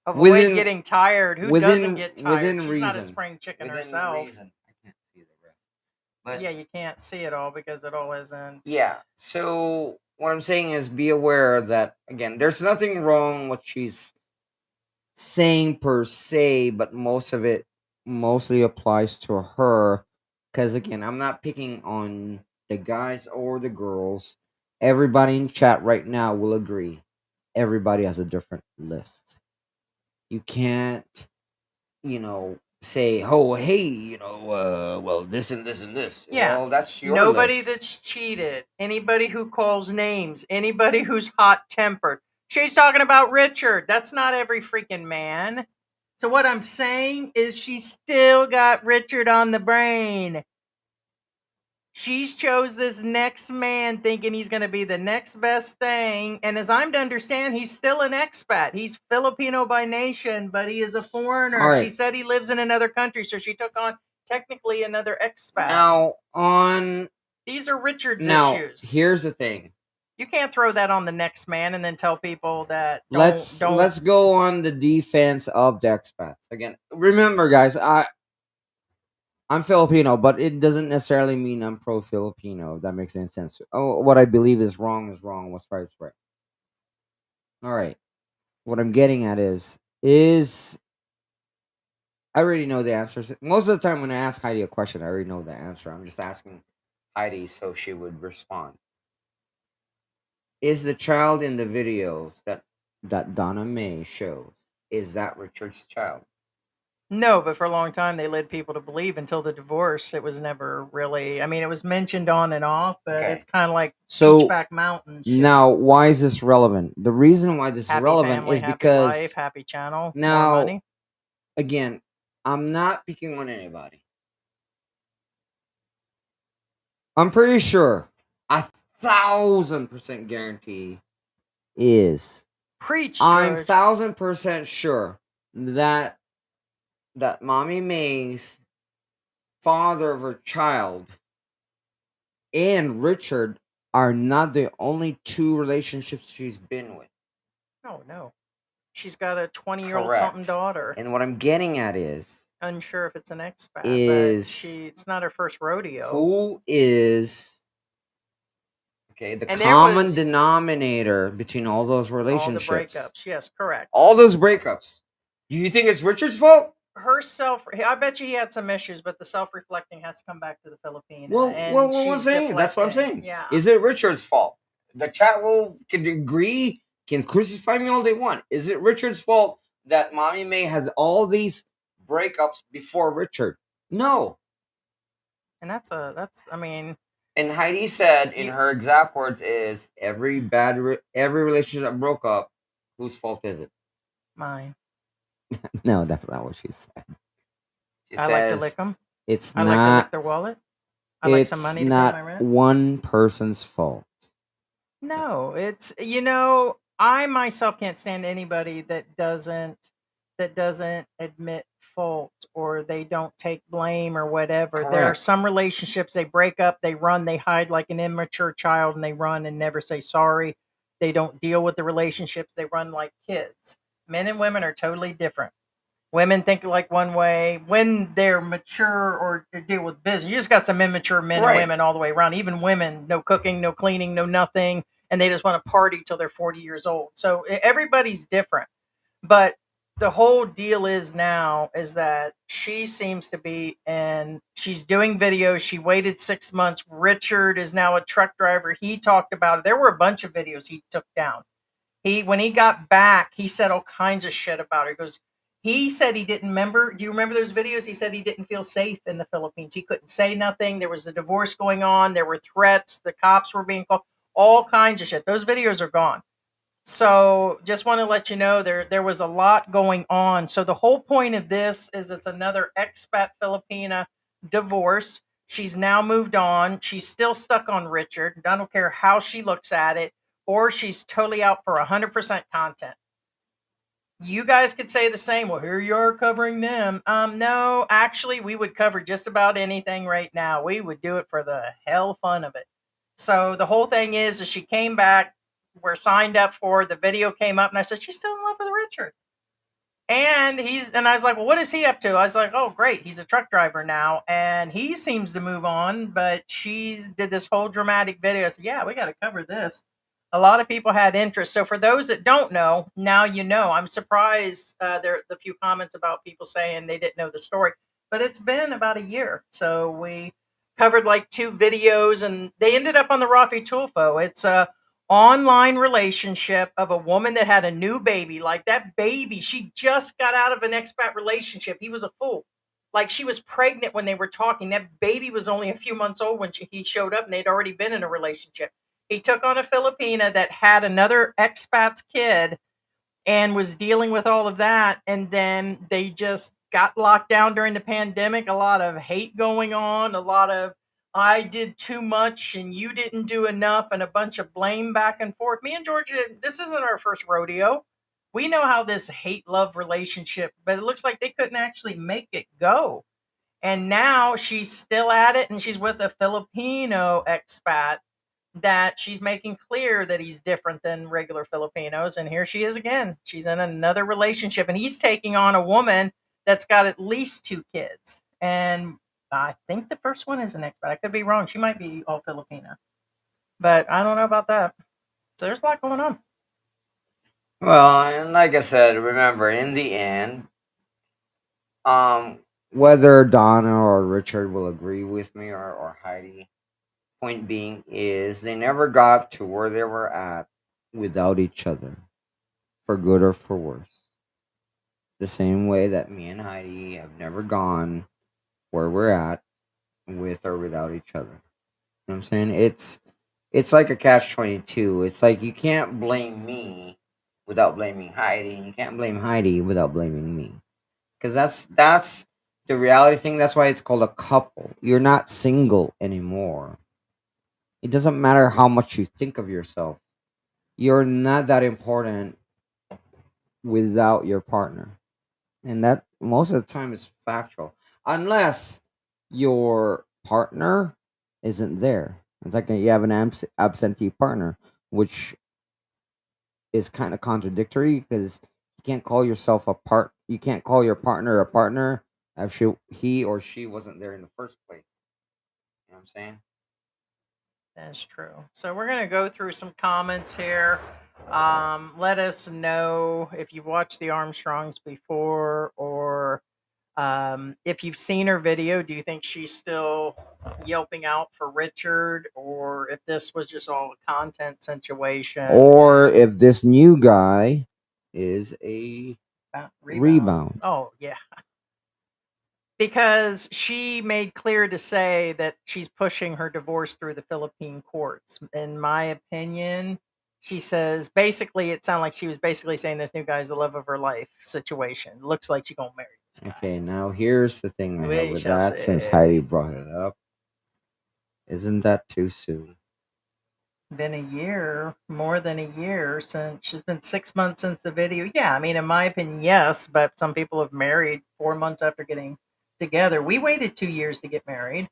Avoid getting tired. Who doesn't get tired? within She's reason. not a spring chicken Within herself. reason. I can't see the rest. But yeah, you can't see it all because it all isn't. yeah. So what I'm saying is, be aware that again, there's nothing wrong with she's saying per se, but most of it mostly applies to her. Because again, I'm not picking on the guys or the girls. Everybody in chat right now will agree. Everybody has a different list. You can't, say, oh, hey, well, this and this and this. Yeah. Well, that's your Nobody list. that's cheated, anybody who calls names, anybody who's hot tempered. She's talking about Richard. That's not every freaking man. So what I'm saying is she's still got Richard on the brain. She's chose this next man thinking he's going to be the next best thing. And as I'm to understand, he's still an expat. He's Filipino by nation, but he is a foreigner. All right. She said he lives in another country, so she took on technically another expat. Now, these are Richard's issues. Here's the thing. You can't throw that on the next man and then tell people that Let's go on the defense of the expats. Again, remember, guys, I'm Filipino, but it doesn't necessarily mean I'm pro-Filipino. If that makes any sense. Oh, what I believe is wrong, what's right is right. All right. What I'm getting at is I already know the answers. Most of the time when I ask Heidi a question, I already know the answer. I'm just asking Heidi so she would respond. Is the child in the videos that Donna May shows, is that Richard's child? No, but for a long time they led people to believe until the divorce. It was never really. I mean, it was mentioned on and off, but it's kind of like Beachback Mountain shit. Now, why is this relevant? The reason why this is relevant family, is happy because life, happy channel, now more money. again, I'm not picking on anybody. I'm pretty sure 1,000% guarantee is Preach, I'm George. 1,000% sure that Mommy May's father of her child and Richard are not the only two relationships she's been with. Oh, no. She's got a 20-year-old something Correct. daughter. And what I'm getting at is Unsure if it's an expat, but Is- it's not her first rodeo. who is the And there common was- denominator between all those All the relationships. breakups. Yes, correct. All those breakups. Do you think it's Richard's fault? I bet you he had some issues, but the self-reflecting has to come back to the Filipina. Well, and what I'm she's saying. That's what I'm deflecting. saying. Yeah. Is it Richard's fault? The chat can agree, can crucify me all they want. Is it Richard's fault that Mommy May has all these breakups before Richard? No. And I mean, And Heidi said in her exact words is every relationship that broke up, whose fault is it? mine. No, that's not what she said. She I like to lick them. It's I like to lick their wallet. I like some money to pay my not rent. one person's fault. No, it's I myself can't stand anybody that doesn't admit fault or they don't take blame or whatever. There are Correct. some relationships they break up, they run, they hide like an immature child, and they run and never say sorry. They don't deal with the relationships, they run like kids. Men and women are totally different. Women think like one way when they're mature or to deal with business. You just got some immature men Right. and women all the way around. Even women, no cooking, no cleaning, no nothing, and they just want to party till they're 40 years old. So everybody's different. But the whole deal is that she seems to be, and she's doing videos. She waited 6 months. Richard is now a truck driver. He talked about it. There were a bunch of videos he took down. When he got back, he said all kinds of shit about it. He said he didn't remember. Do you remember those videos? He said he didn't feel safe in the Philippines. He couldn't say nothing. There was a divorce going on. There were threats. The cops were being called. All kinds of shit. Those videos are gone. So just want to let you know there was a lot going on. So the whole point of this is it's another expat Filipina divorce. She's now moved on. She's still stuck on Richard. I don't care how she looks at it, or she's totally out for 100% content. You guys could say the same. Well, here you are covering them. No, actually, we would cover just about anything right now. We would do it for the hell fun of it. So the whole thing is she came back. We're signed up for the video came up, and I said she's still in love with Richard. And I was like, well, what is he up to? I was like, oh, great, he's a truck driver now, and he seems to move on. But she's did this whole dramatic video. I said, yeah, we got to cover this. A lot of people had interest. So for those that don't know, now you know. I'm surprised there the few comments about people saying they didn't know the story, but it's been about a year. So we covered like 2 videos, and they ended up on the Rafi Tulfo. It's a online relationship of a woman that had a new baby. Like that baby, she just got out of an expat relationship. He was a fool. Like she was pregnant when they were talking. That baby was only a few months old when he showed up, and they'd already been in a relationship. He took on a Filipina that had another expat's kid and was dealing with all of that. And then they just got locked down during the pandemic. A lot of hate going on, a lot of I did too much and you didn't do enough, and a bunch of blame back and forth. Me and George, this isn't our first rodeo. We know how this hate-love relationship, but it looks like they couldn't actually make it go. And now she's still at it, and she's with a Filipino expat that she's making clear that he's different than regular Filipinos. And here she is again. She's in another relationship, and he's taking on a woman that's got at least 2 kids. And I think the first one is an expat. I could be wrong. She might be all Filipina, but I don't know about that. So there's a lot going on. Well, and like I said, remember, in the end, Whether Donna or Richard will agree with me or Heidi, point being is they never got to where they were at without each other, for good or for worse. The same way that me and Heidi have never gone where we're at with or without each other. You know what I'm saying? It's like a catch-22. It's like you can't blame me without blaming Heidi, and you can't blame Heidi without blaming me. because that's the reality thing. That's why it's called a couple. You're not single anymore. It doesn't matter how much you think of yourself. You're not that important without your partner. And that most of the time is factual. Unless your partner isn't there. It's like you have an absentee partner, which is kind of contradictory because you can't call yourself a part. You can't call your partner a partner if he or she wasn't there in the first place. You know what I'm saying? That's true. So we're going to go through some comments here. Let us know if you've watched the Armstrongs before, or if you've seen her video. Do you think she's still yelping out for Richard, or if this was just all a content situation? Or if this new guy is a rebound. Oh, yeah. Because she made clear to say that she's pushing her divorce through the Philippine courts. In my opinion, she says basically it sounded like she was basically saying this new guy's the love of her life situation. Looks like she's gonna marry this guy. Okay, now here's the thing I have We with shall that, since see. Heidi brought it up. Isn't that too soon? Been a year, more than a year since. She's been 6 months since the video. Yeah, I mean, in my opinion, yes, but some people have married 4 months after getting together. We waited 2 years to get married,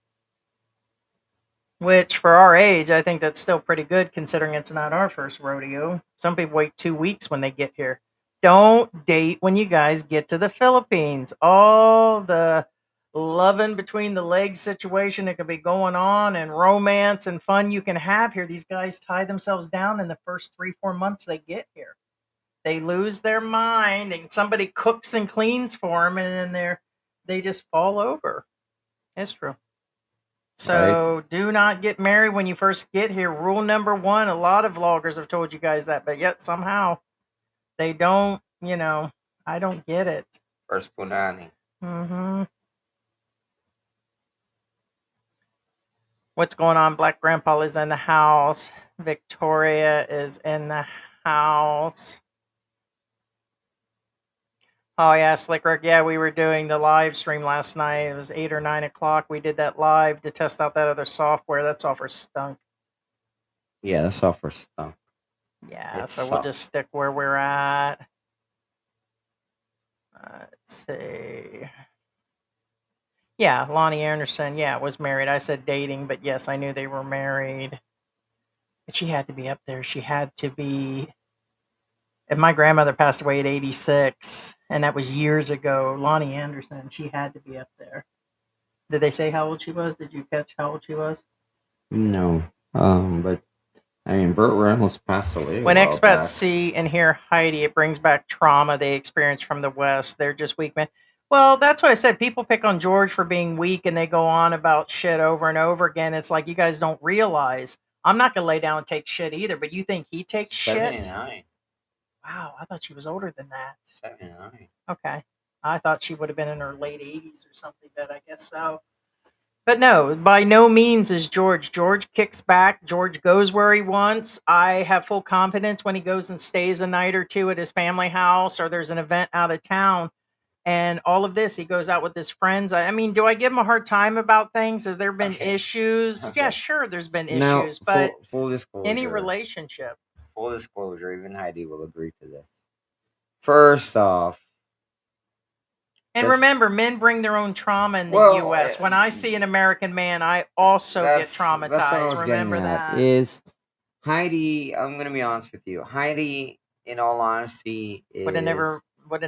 which for our age, I think that's still pretty good considering it's not our first rodeo. Some people wait 2 weeks when they get here. Don't date when you guys get to the Philippines. All the loving between the legs situation that could be going on, and romance and fun you can have here. These guys tie themselves down in the first 3-4 months they get here. They lose their mind, and somebody cooks and cleans for them, and then they just fall over. It's true. So do not get married when you first get here. Rule number 1. A lot of vloggers have told you guys that, but yet somehow they don't. I don't get it. First punani. Mm-hmm. What's going on? Black Grandpa is in the house. Victoria is in the house. Oh yeah, Slick Rick. Yeah, we were doing the live stream last night. It was 8 or 9 o'clock. We did that live to test out that other software. That software stunk. Yeah, the software stunk. Yeah, It so we'll sucked. just stick where we're at. Let's see. Yeah, Lonnie Anderson. Yeah, was married. I said dating, but yes, I knew they were married. But she had to be up there. She had to be. If my grandmother passed away at 86, and that was years ago, Lonnie Anderson, she had to be up there. Did they say how old she was? Did you catch how old she was? No. But I mean, Burt Reynolds passed away. When a while expats back. see and hear Heidi, it brings back trauma they experienced from the West. They're just weak men. Well, that's what I said. People pick on George for being weak, and they go on about shit over and over again. It's like you guys don't realize. I'm not going to lay down and take shit either, but you think he takes shit? 79. Wow, I thought she was older than that. 79. Okay. I thought she would have been in her late 80s or something, but I guess so. But no, by no means is George. George kicks back. George goes where he wants. I have full confidence when he goes and stays a night or two at his family house, or there's an event out of town. And all of this, he goes out with his friends. I mean, do I give him a hard time about things? Has there been issues? Okay. Yeah, sure, there's been Now, issues, but full disclosure. any relationship. Full disclosure, even Heidi will agree to this. First off, And That's- remember, men bring their own trauma in the Well, U.S. When I see an American man, I also get That's what I traumatized. was Remember getting at that. is Heidi. I'm gonna be honest with you. Heidi, in all honesty, is Would have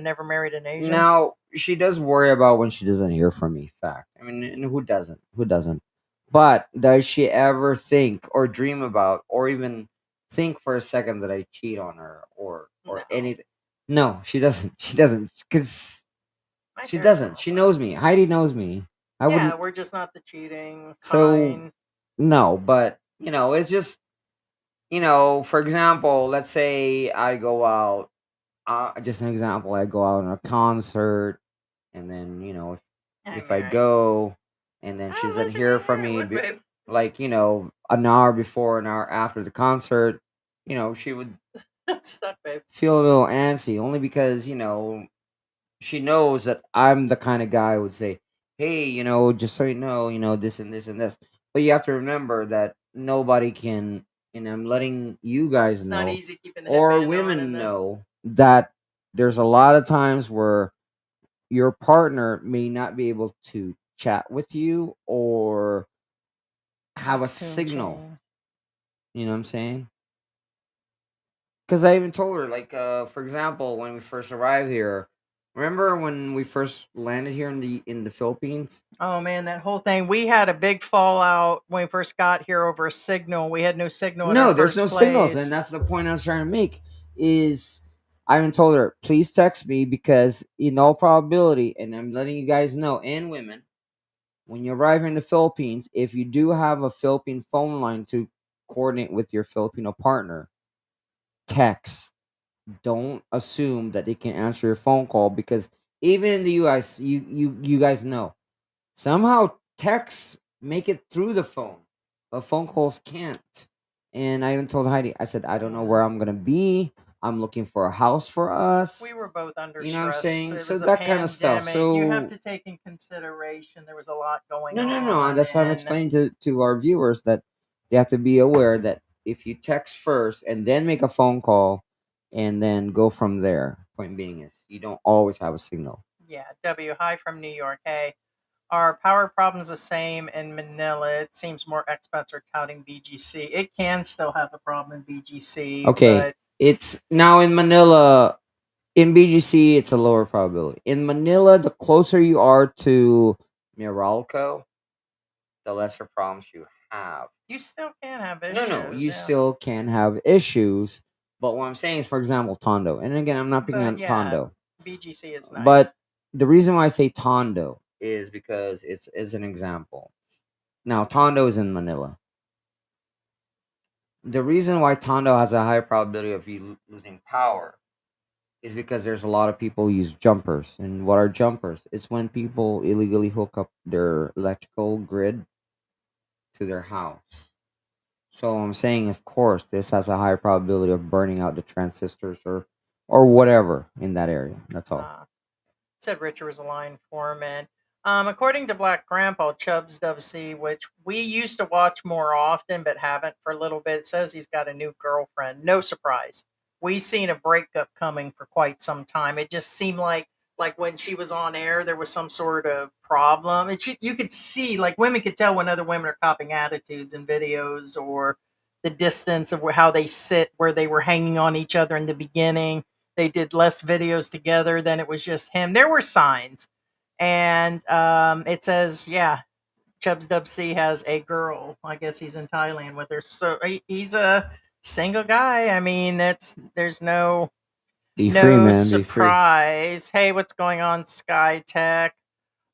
never married an Asian. now she does worry about when she doesn't hear from me. Fact. I mean, and who doesn't? Who doesn't? But does she ever think or dream about or even think for a second that I cheat on her or No. anything? No, she doesn't. She doesn't because My she parents doesn't. were She all knows me. Heidi knows me. I yeah, wouldn't. we're just not the cheating So kind. no, but it's just for example, let's say I go out. Just an example, I go out on a concert, and then if I go, and then she doesn't hear from me, like an hour before, an hour after the concert, she would Stuck, babe. feel a little antsy, only because she knows that I'm the kind of guy who would say, "Hey, just so you know, this and this and this." But you have to remember that nobody can, and I'm letting you guys It's not know, easy keeping the or headband on women and then know, that there's a lot of times where your partner may not be able to chat with you or have a costume signal. change. You know what I'm saying? Because I even told her, like, for example, when we first arrived here, remember when we first landed here in the Philippines? Oh man, that whole thing. We had a big fallout when we first got here over a signal. We had no signal in our No, there's no first signals, and place. that's the point I was trying to make. Is I even told her, please text me, because in all probability, and I'm letting you guys know, and women, when you arrive here in the Philippines, if you do have a Philippine phone line to coordinate with your Filipino partner, text. Don't assume that they can answer your phone call, because even in the US, you guys know, somehow texts make it through the phone, but phone calls can't. And I even told Heidi, I said, I don't know Yeah. where I'm gonna be. I'm looking for a house for us. We were both under You know what I'm stress. saying? It So was a that kind of stuff. pandemic. You have So to take in consideration there was a lot going no. on, That's why I'm and explaining to our viewers that they have to be aware that if you text first and then make a phone call and then go from there. Point being is you don't always have a signal. yeah. W. Hi from New York. Hey, are power problems the same in Manila? It seems more expats are touting BGC. It can still have a problem in BGC, Okay, but it's now in Manila. In BGC, it's a lower probability. In Manila, the closer you are to Meralco, the lesser problems you have. you still can have No, issues. you Yeah. still can have issues. But what I'm saying is, for example, Tondo. And again, I'm not picking But on yeah, Tondo. BGC is But nice. the reason why I say Tondo is because it's is an example. Now, Tondo is in Manila. The reason why Tondo has a higher probability of you losing power is because there's a lot of people who use jumpers. And what are jumpers? It's when people illegally hook up their electrical grid to their house. So I'm saying, of course, this has a higher probability of burning out the transistors or whatever in that area. That's all. Said Richard was a line foreman. According to Black Grandpa, Chubbs WC, which we used to watch more often but haven't for a little bit, says he's got a new girlfriend. No surprise. We seen a breakup coming for quite some time. It just seemed like when she was on air, there was some sort of problem. You could see, like women could tell when other women are copying attitudes in videos, or the distance of how they sit, where they were hanging on each other in the beginning. They did less videos together than it was just him. There were signs. And it says, yeah, Chubbs Dub C has a girl. I guess he's in Thailand with her. So he's a single guy. I mean, there's no Be free, no man. Be free. surprise. Hey, what's going on, Sky Tech?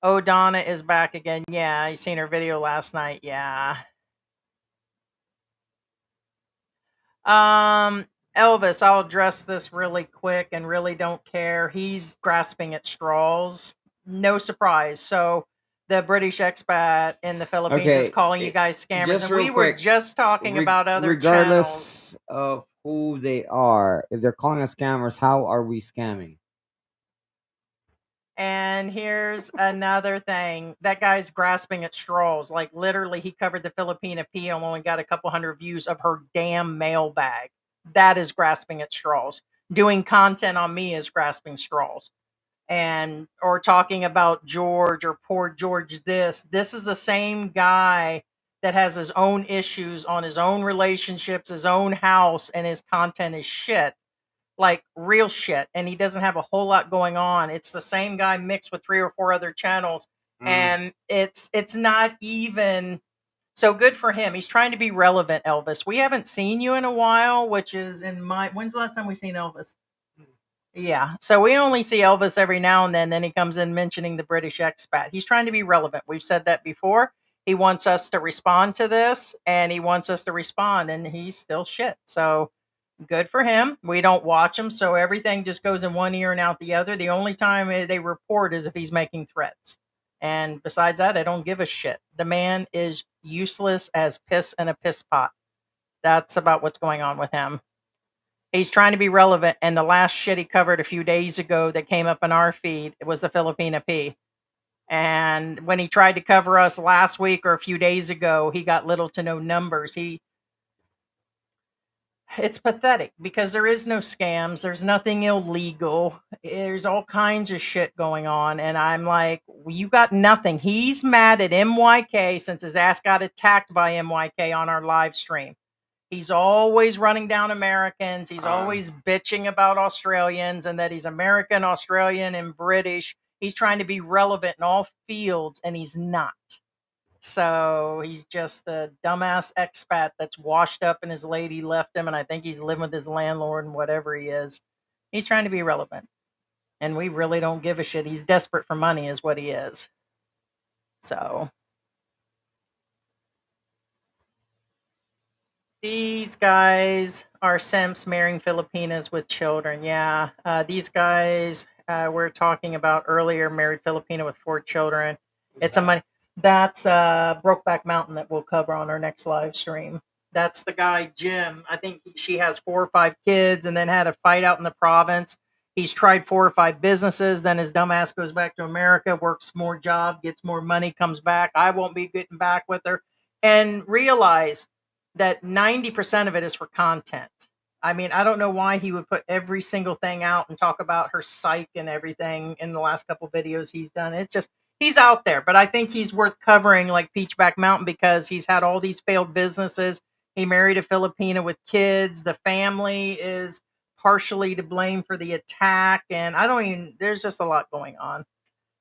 Oh, Donna is back again. Yeah, you seen her video last night. Yeah. Um, Elvis, I'll address this really quick and really don't care. He's grasping at straws. No surprise. So the British expat in the Philippines is Okay, calling you guys scammers, just and real we were quick, just talking about other channels. regardless of who they are, if they're calling us scammers, how are we scamming? And here's another thing. That guy's grasping at straws. Like literally, he covered the Filipina appeal and only got a couple hundred views of her damn mailbag. That is grasping at straws. Doing content on me is grasping straws. And or talking about George or poor George this is the same guy that has his own issues on his own relationships, his own house, and his content is shit, like real shit, and he doesn't have a whole lot going on. It's the same guy mixed with 3 or 4 other channels, and it's not even so good for him. He's trying to be relevant. Elvis, we haven't seen you in a while, which is in my when's the last time we seen Elvis? Yeah. So we only see Elvis every now and then. Then he comes in mentioning the British expat. He's trying to be relevant. We've said that before. He wants us to respond to this, and he wants us to respond, and he's still shit. So good for him. We don't watch him, so everything just goes in one ear and out the other. The only time they report is if he's making threats. And besides that, I don't give a shit. The man is useless as piss in a piss pot. That's about what's going on with him. He's trying to be relevant, and the last shit he covered a few days ago that came up in our feed, it was the Filipina P. And when he tried to cover us last week or a few days ago, he got little to no numbers. It's pathetic because there is no scams. There's nothing illegal. There's all kinds of shit going on. And I'm like, well, you got nothing. He's mad at MYK since his ass got attacked by MYK on our live stream. He's always running down Americans. He's always bitching about Australians and that he's American, Australian, and British. He's trying to be relevant in all fields, and he's not. So he's just a dumbass expat that's washed up and his lady left him, and I think he's living with his landlord and whatever he is. He's trying to be relevant. And we really don't give a shit. He's desperate for money is what he is. So these guys are simps marrying Filipinas with children. Yeah, these guys we're talking about earlier married Filipina with 4 children. It's a money. That's Brokeback Mountain that we'll cover on our next live stream. That's the guy, Jim. I think she has 4 or 5 kids and then had a fight out in the province. He's tried 4 or 5 businesses. Then his dumbass goes back to America, works more job, gets more money, comes back. I won't be getting back with her. And realize that 90% of it is for content. I mean, I don't know why he would put every single thing out and talk about her psych and everything in the last couple videos he's done. It's just, he's out there, but I think he's worth covering like Peachback Mountain because he's had all these failed businesses. He married a Filipina with kids. The family is partially to blame for the attack. And there's just a lot going on.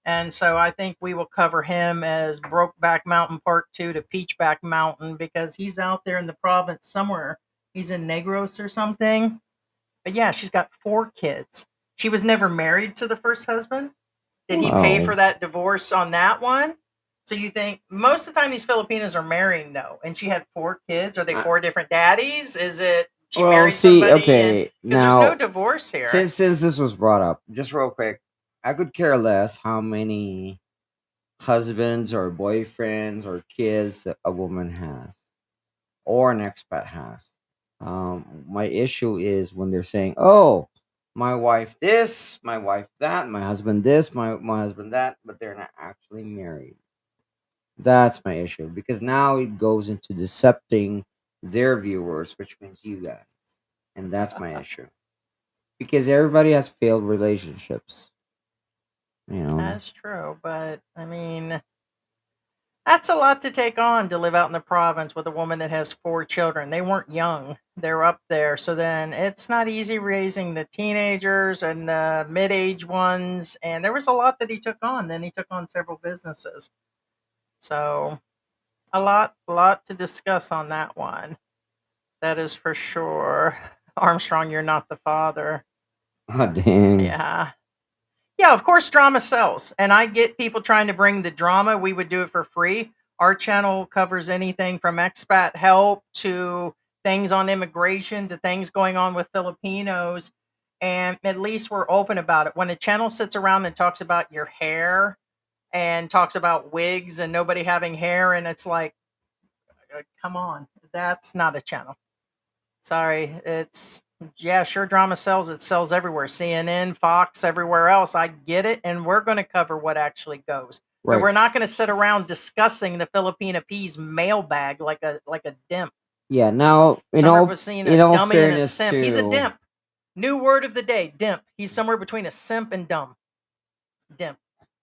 And so I think we will cover him as Brokeback Mountain Part 2 to Peachback Mountain because he's out there in the province somewhere. He's in Negros or something. But yeah, she's got 4 kids. She was never married to the first husband. Did he pay for that divorce on that one? So you think most of the time these Filipinas are marrying though, and she had 4 kids. Are they 4 different daddies? Is it she married somebody? Okay, because now there's no divorce here. since this was brought up, just real quick, I could care less how many husbands or boyfriends or kids that a woman has or an expat has. My issue is when they're saying, "Oh, my wife this, my wife that, my husband this, my husband that," but they're not actually married. That's my issue because now it goes into decepting their viewers, which means you guys, and that's my issue because everybody has failed relationships. That's true, but I mean, that's a lot to take on to live out in the province with a woman that has 4 children. They weren't young, they're up there. So then it's not easy raising the teenagers and the mid age ones. And there was a lot that he took on. Then he took on several businesses. So a lot to discuss on that one. That is for sure. Armstrong, you're not the father. Oh, dang. Yeah. Yeah, of course, drama sells. And I get people trying to bring the drama. We would do it for free. Our channel covers anything from expat help to things on immigration to things going on with Filipinos. And at least we're open about it. When a channel sits around and talks about your hair and talks about wigs and nobody having hair, and it's like, come on, that's not a channel. Sorry, yeah, sure, drama sells. It sells everywhere. CNN, Fox, everywhere else. I get it, and we're going to cover what actually goes. But Right. we're not going to sit around discussing the Filipina P's mailbag like a dimp. Yeah. Now, Summer was seeing a in all dummy and a fairness, simp. He's a too. dimp. New word of the day, dimp. He's somewhere between a simp and dumb. Dimp.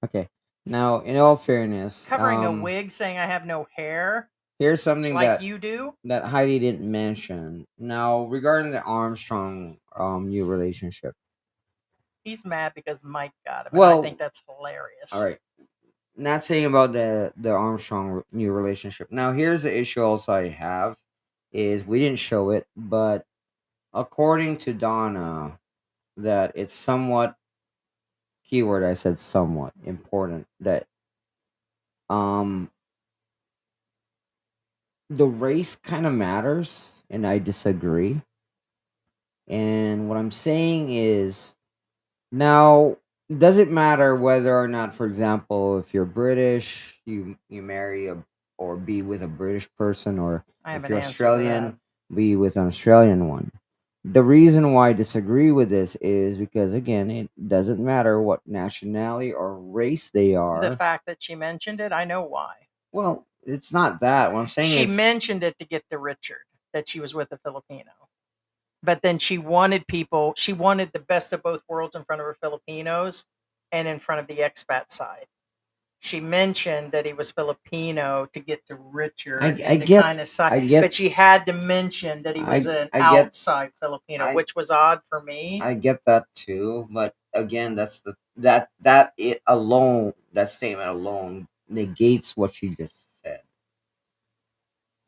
Okay. Now, in all fairness, Covering a wig, saying I have no hair, here's something like you do. that Heidi didn't mention. Now, regarding the Armstrong new relationship. He's mad because Mike got him. And Well, I think that's hilarious. All right. Not saying about the Armstrong new relationship. Now, here's the issue also I have is we didn't show it, but according to Donna, that it's somewhat keyword I said somewhat important that the race kind of matters, and I disagree. And what I'm saying is now does it matter whether or not, for example, if you're British, you marry or be with a British person, or I have if an you're answer to that. Australian, be with an Australian one. The reason why I disagree with this is because, again, it doesn't matter what nationality or race they The are. fact that she mentioned it, I know why. Well, it's not that. What I'm saying She is, mentioned it to get to Richard, that she was with a Filipino. But then she wanted the best of both worlds in front of her Filipinos and in front of the expat side. She mentioned that he was Filipino to get to Richard I and to get, kind of side, I get, but she had to mention that he was an I get, outside Filipino, I, which was odd for me. I get that too. But again, that's that statement alone negates what she just said.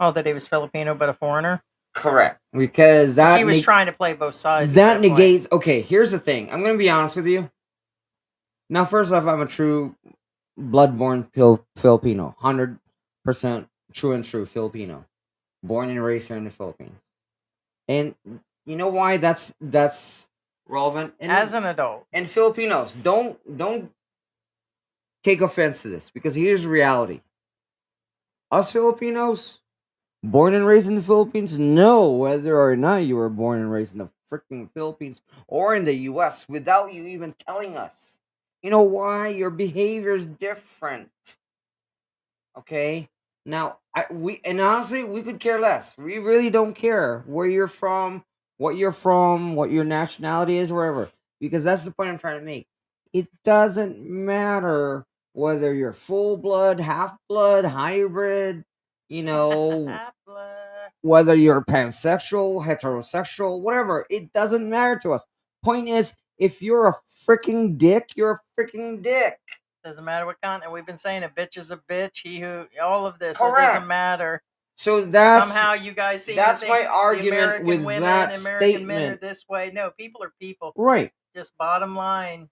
Oh, that he was Filipino but a foreigner. Correct, because that She was trying to play both sides. that at that negates. point. Okay, here's the thing. I'm gonna be honest with you. Now, first off, I'm a true blood-born Filipino, 100% true and true Filipino, born and raised here in the Philippines. And you know why that's relevant? As an adult. And Filipinos, don't take offense to this, because here's the reality. Us Filipinos, born and raised in the Philippines, know whether or not you were born and raised in the freaking Philippines or in the US without you even telling us. You know why? Your behavior is different. Okay? Now, honestly, we could care less. We really don't care where you're from, what your nationality is, wherever. Because that's the point I'm trying to make. It doesn't matter whether you're full blood, half blood, hybrid, whether you're pansexual, heterosexual, whatever. It doesn't matter to us. Point is, if you're a freaking dick, you're a freaking dick. Doesn't matter what content. We've been saying a bitch is a bitch. All of this. Correct. It doesn't matter. So that's somehow you guys seem that's to think my argument American with women, that American men are statement. this way. No, people are people. Right. Just bottom line.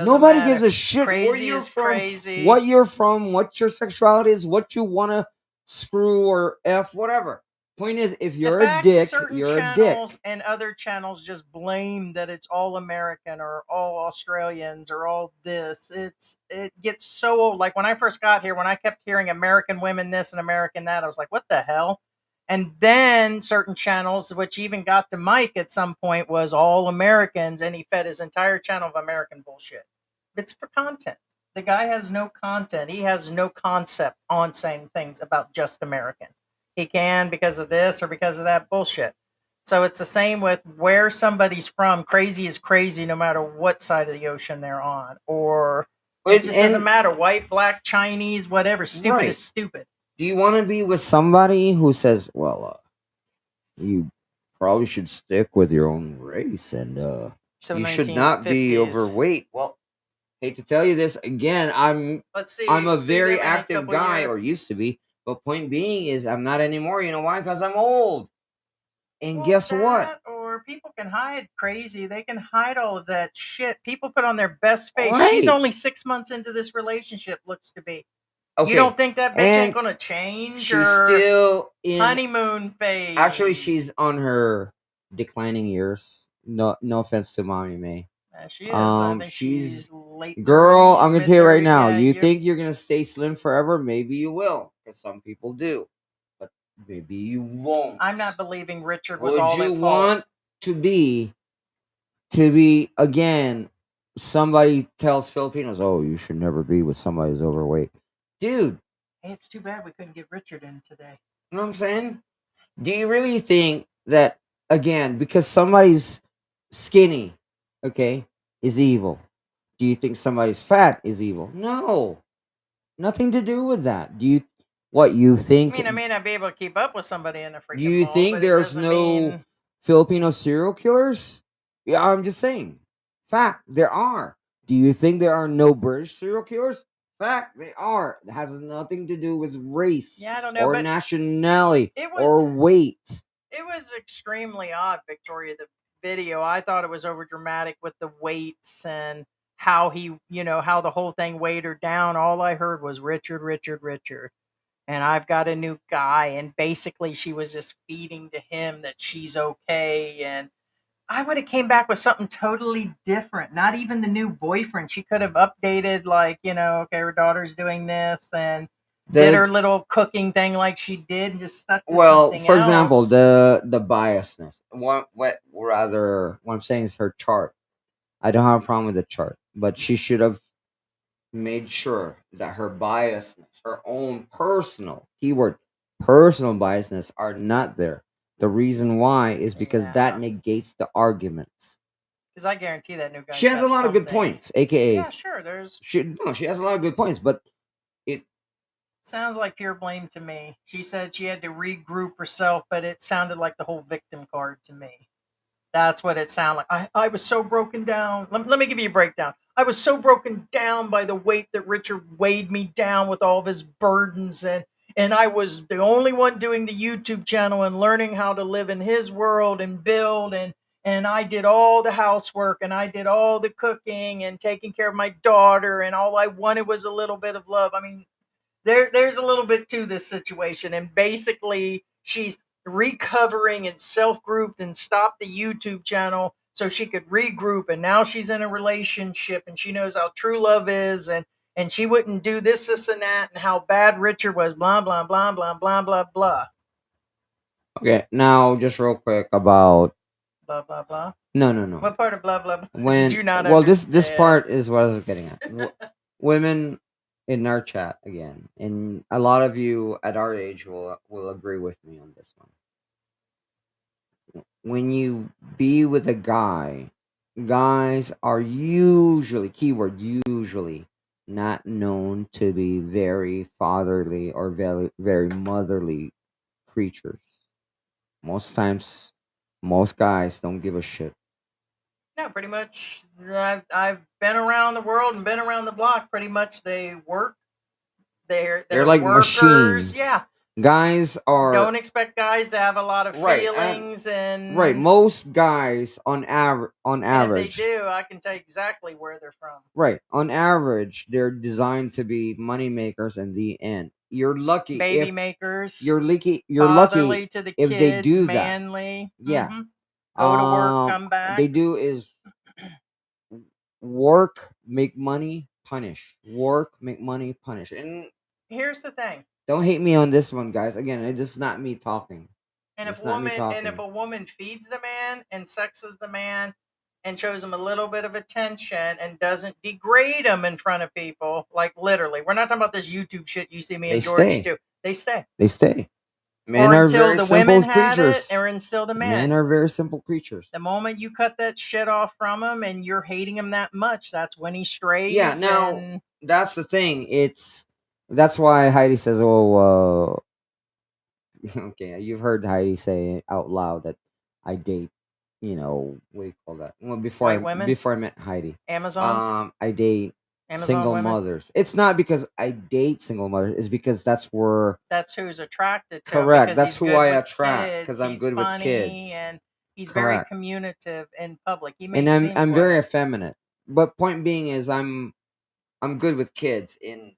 Nobody gives a shit crazy where you're from, crazy. what you're from, what your sexuality is, what you want to screw or F, whatever. Point is, if you're a dick, you're a dick. And other channels just blame that it's all American or all Australians or all this. It gets so old. Like when I first got here, when I kept hearing American women this and American that, I was like, what the hell? And then certain channels, which even got to Mike at some point, was all Americans, and he fed his entire channel of American bullshit. It's for content. The guy has no content. He has no concept on saying things about just Americans. He can because of this or because of that bullshit. So it's the same with where somebody's from. Crazy is crazy no matter what side of the ocean they're on. Or it just doesn't matter. White, black, Chinese, whatever. Stupid is stupid. Do you want to be with somebody who says, well, you probably should stick with your own race and you should not be overweight? Well, hate to tell you this again, I'm a very active guy, or used to be. But point being is, I'm not anymore. You know why? Because I'm old. And guess what? Or people can hide crazy. They can hide all of that shit. People put on their best face. Right. She's only 6 months into this relationship, looks to be. Okay. You don't think that bitch ain't gonna change? She's still in honeymoon phase. Actually, she's on her declining years. No offense to Mommy May. She is. I think she's late. Girl, 30s, I'm gonna tell you right now. Yeah, you think you're gonna stay slim forever? Maybe you will, because some people do, but maybe you won't. I'm not believing Richard was all at fault. Would you want to be again? Somebody tells Filipinos, "Oh, you should never be with somebody who's overweight." Dude, hey, it's too bad we couldn't get Richard in today. You know what I'm saying? Do you really think that, again, because somebody's skinny, okay, is evil? Do you think somebody's fat is evil? No. Nothing to do with that. You think? I may not be able to keep up with somebody in a freaking You mall, think there's no Filipino serial killers? Yeah, I'm just saying. Fact, there are. Do you think there are no British serial killers? Fact, they are. It has nothing to do with race, I don't know, or nationality, or weight. It was extremely odd, Victoria, the video. I thought it was over dramatic with the weights and how he, how the whole thing weighed her down. All I heard was Richard, Richard, Richard. And I've got a new guy. And basically she was just feeding to him that she's okay. And I would have came back with something totally different. Not even the new boyfriend. She could have updated, like, okay, her daughter's doing this, and did The her little cooking thing like she did and just stuck to well, something for example, else. the biasness. What rather what I'm saying is her chart. I don't have a problem with the chart, but she should have made sure that her biasness, her own personal keyword personal biasness are not there. The reason why is because that Yeah. negates the arguments. Because I guarantee that new guy's She has a got lot of good something. points, aka Yeah, sure. There's she has a lot of good points, but it sounds like pure blame to me. She said she had to regroup herself, but it sounded like the whole victim card to me. That's what it sounded like. I was so broken down. Let me give you a breakdown. I was so broken down by the weight that Richard weighed me down with all of his burdens, and I was the only one doing the YouTube channel and learning how to live in his world and build, and I did all the housework and I did all the cooking and taking care of my daughter, and all I wanted was a little bit of love. I mean, there's a little bit to this situation, and basically she's recovering and self-grouped and stopped the YouTube channel so she could regroup, and now she's in a relationship and she knows how true love is, and she wouldn't do this and that, and how bad Richard was, blah blah blah blah blah blah blah okay. Now, just real quick about blah blah blah. no. What part of blah blah blah did When you not this understand? part is what I was getting at. Women in our chat again, and a lot of you at our age will agree with me on this one. When you be with a guy, guys are usually keyword usually not known to be very fatherly or very motherly creatures. Most times, most guys don't give a shit. No, pretty much. I've been around the world and been around the block. Pretty much, they work. They're Like workers. machines. Yeah. Guys are Don't expect guys to have a lot of right feelings, and right. Most guys on and if they average, do, I can tell you exactly where they're from. right, on average, they're designed to be money makers in the end. You're lucky Baby if makers, you're lucky. You're fatherly lucky to the if they kids, do that. manly. Yeah. Go to work, come They back. do is work, make money, punish. Work, make money, punish. And Here's the thing. don't hate me on this one, guys. Again, it's just not me talking. And It's not me talking. if a woman feeds the man and sexes the man and shows him a little bit of attention and doesn't degrade him in front of people, like literally, we're not talking about this YouTube shit you see me They and George stay. do. They stay. They stay. Men Or are until very the simple women have it, creatures. or until the Men men. are very simple creatures. The moment you cut that shit off from him and you're hating him that much, that's when he strays. Yeah, now and that's the thing. That's why Heidi says, "Oh, okay." You've heard Heidi say out loud that I date, what do you call that? Well, White women? before I met Heidi, Amazons, I date Amazon single women. mothers. It's not because I date single mothers. It's because that's where That's who's attracted to him. correct. Because That's he's who good I with attract kids, because I'm he's good with funny, kids. and he's very Correct. communicative in public. He may And seem I'm very quiet. effeminate. But point being is I'm good with kids in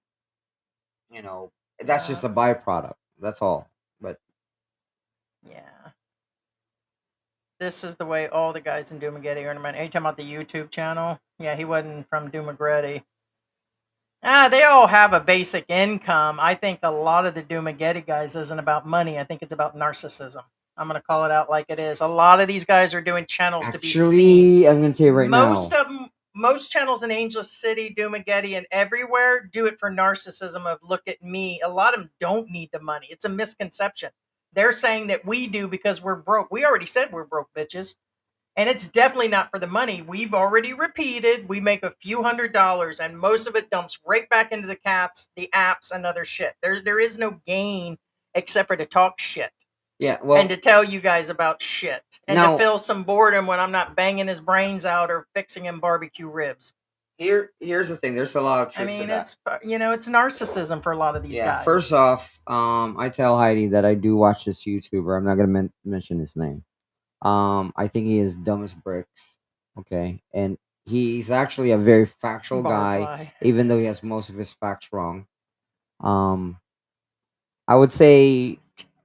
that's just a byproduct. That's all. But Yeah. This is the way all the guys in Dumagetti earn money. Are you talking about the YouTube channel? Yeah, he wasn't from Dumagetti. They all have a basic income. I think a lot of the Dumagetti guys isn't about money. I think it's about narcissism. I'm going to call it out like it is. A lot of these guys are doing channels to be seen. actually, I'm gonna tell you right Most now. of them, most channels in Angel City, Dumagetti, and everywhere do it for narcissism of look at me. A lot of them don't need the money. It's a misconception. They're saying that we do because we're broke. We already said we're broke, bitches. And it's definitely not for the money. We've already repeated. We make a few $100s, and most of it dumps right back into the cats, the apps, and other shit. There is no gain except for to talk shit. Yeah, well, And to tell you guys about shit. And now- to fill some boredom when I'm not banging his brains out or fixing him barbecue ribs. here's the thing. There's a lot of truth I mean, to that. it's narcissism for a lot of these guys. First off, I tell Heidi that I do watch this YouTuber. I'm not gonna mention his name. I think he is dumb as bricks. Okay, and he's actually a very factual guy, Barfly. even though he has most of his facts wrong. I would say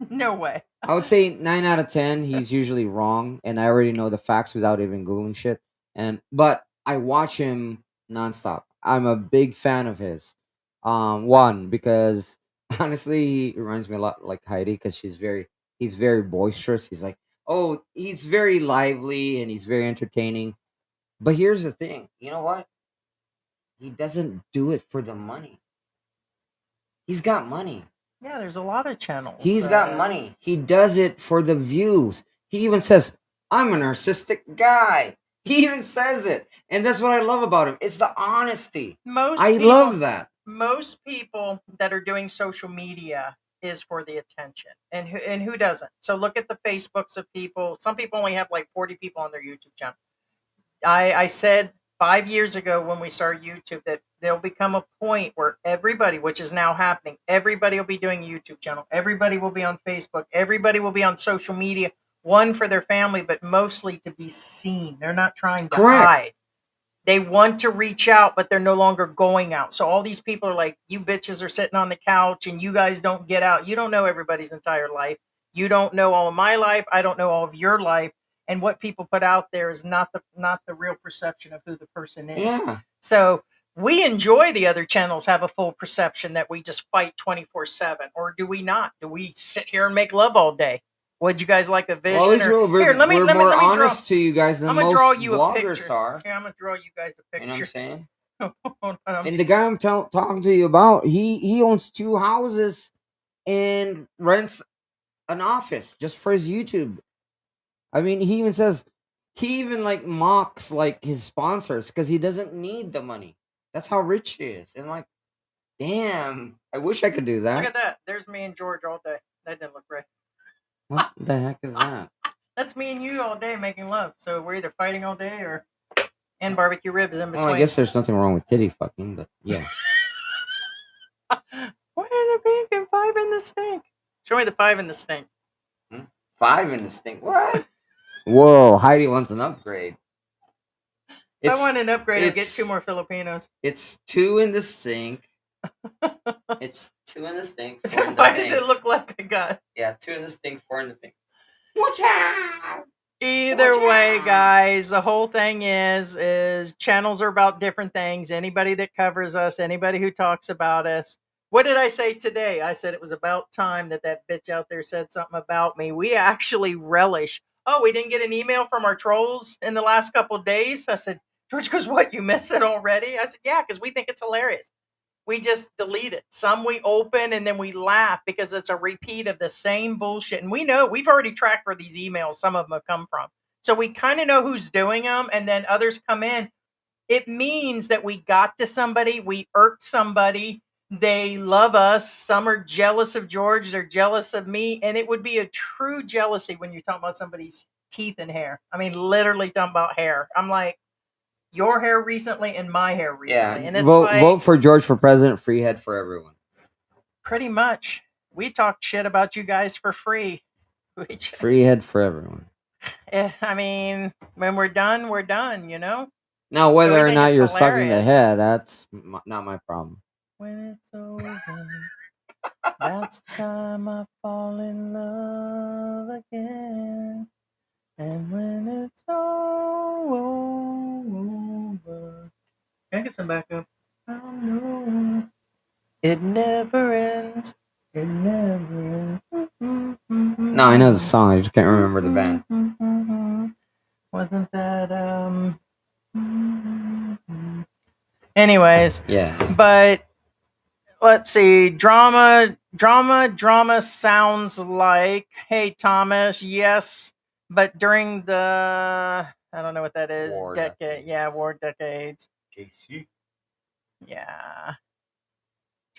No way. I would say 9 out of 10 he's usually wrong, and I already know the facts without even googling shit. But I watch him nonstop. I'm a big fan of his. One because Honestly, he reminds me a lot like Heidi because he's very boisterous. He's like, oh, he's very lively and he's very entertaining. But here's the thing, you know what? He doesn't do it for the money. He's got money. Yeah, there's a lot of channels. He's got money. He does it for the views. He even says, I'm a narcissistic guy. He even says it. And that's what I love about him. It's the honesty. I love that. Most people that are doing social media is for the attention. And who doesn't? So look at the Facebooks of people. Some people only have like 40 people on their YouTube channel. I said 5 years ago when we started YouTube that there'll become a point where everybody, which is now happening, everybody will be doing a YouTube channel. Everybody will be on Facebook. Everybody will be on social media, one for their family, but mostly to be seen. They're not trying to hide. They want to reach out, but they're no longer going out. So all these people are like, you bitches are sitting on the couch and you guys don't get out. You don't know everybody's entire life. You don't know all of my life. I don't know all of your life. And what people put out there is not the real perception of who the person is. Yeah. So we enjoy the other channels have a full perception that we just fight 24/7, or do we not? Do we sit here and make love all day? Would you guys like a vision? Well, at least Here, let me more draw. honest to you guys than I'm gonna most draw you a vloggers picture. are. Here, I'm gonna draw you guys a You know what I'm picture. saying? Hold on. And the guy I'm talking to you about, he owns 2 houses and rents an office just for his YouTube. I mean, he even like mocks like his sponsors because he doesn't need the money. That's how rich he is. And like, damn, I wish I could do that. Look at that. There's me and George all day. That didn't look right. What the heck is that? That's me and you all day making love. So we're either fighting all day and barbecue ribs in between. Well, I guess there's nothing wrong with titty fucking, but yeah. What in the pink and 5 in the stink? Show me the 5 in the stink. 5 in the stink. What? Whoa, Heidi wants an upgrade. If I want an upgrade, I'll get 2 more Filipinos. It's 2 in the stink. It's 2 in the stink. 4 in the Why pink. does it look like a gun? Yeah, 2 in the stink, 4 in the pink. Watch out! Either way, guys, the whole thing is channels are about different things. Anybody that covers us, anybody who talks about us. What did I say today? I said it was about time that bitch out there said something about me. We actually relish. Oh, we didn't get an email from our trolls in the last couple of days. I said, George goes, what, you missed it already? I said, yeah, because we think it's hilarious. We just delete it. Some we open and then we laugh because it's a repeat of the same bullshit. And we know we've already tracked where these emails, some of them have come from. So we kind of know who's doing them, and then others come in. It means that we got to somebody, we irked somebody, they love us. Some are jealous of George, they're jealous of me. And it would be a true jealousy when you're talking about somebody's teeth and hair. I mean, literally talking about hair. I'm like, your hair recently and my hair recently. Yeah, and it's vote for George for president, free head for everyone. Pretty much. We talked shit about you guys for free. Free head for everyone. I mean, when we're done, you know? Now, whether or not you're sucking the head, that's not my problem. When it's over, that's the time I fall in love again. And when it's all over, can I get some backup? I know it never ends. It never ends. No, I know the song. I just can't remember the band. Wasn't that Anyways, yeah. But let's see. Drama sounds like, hey, Thomas, yes. But during the, I don't know what that is. War decade. decades. Yeah, war decades. JC. Yeah.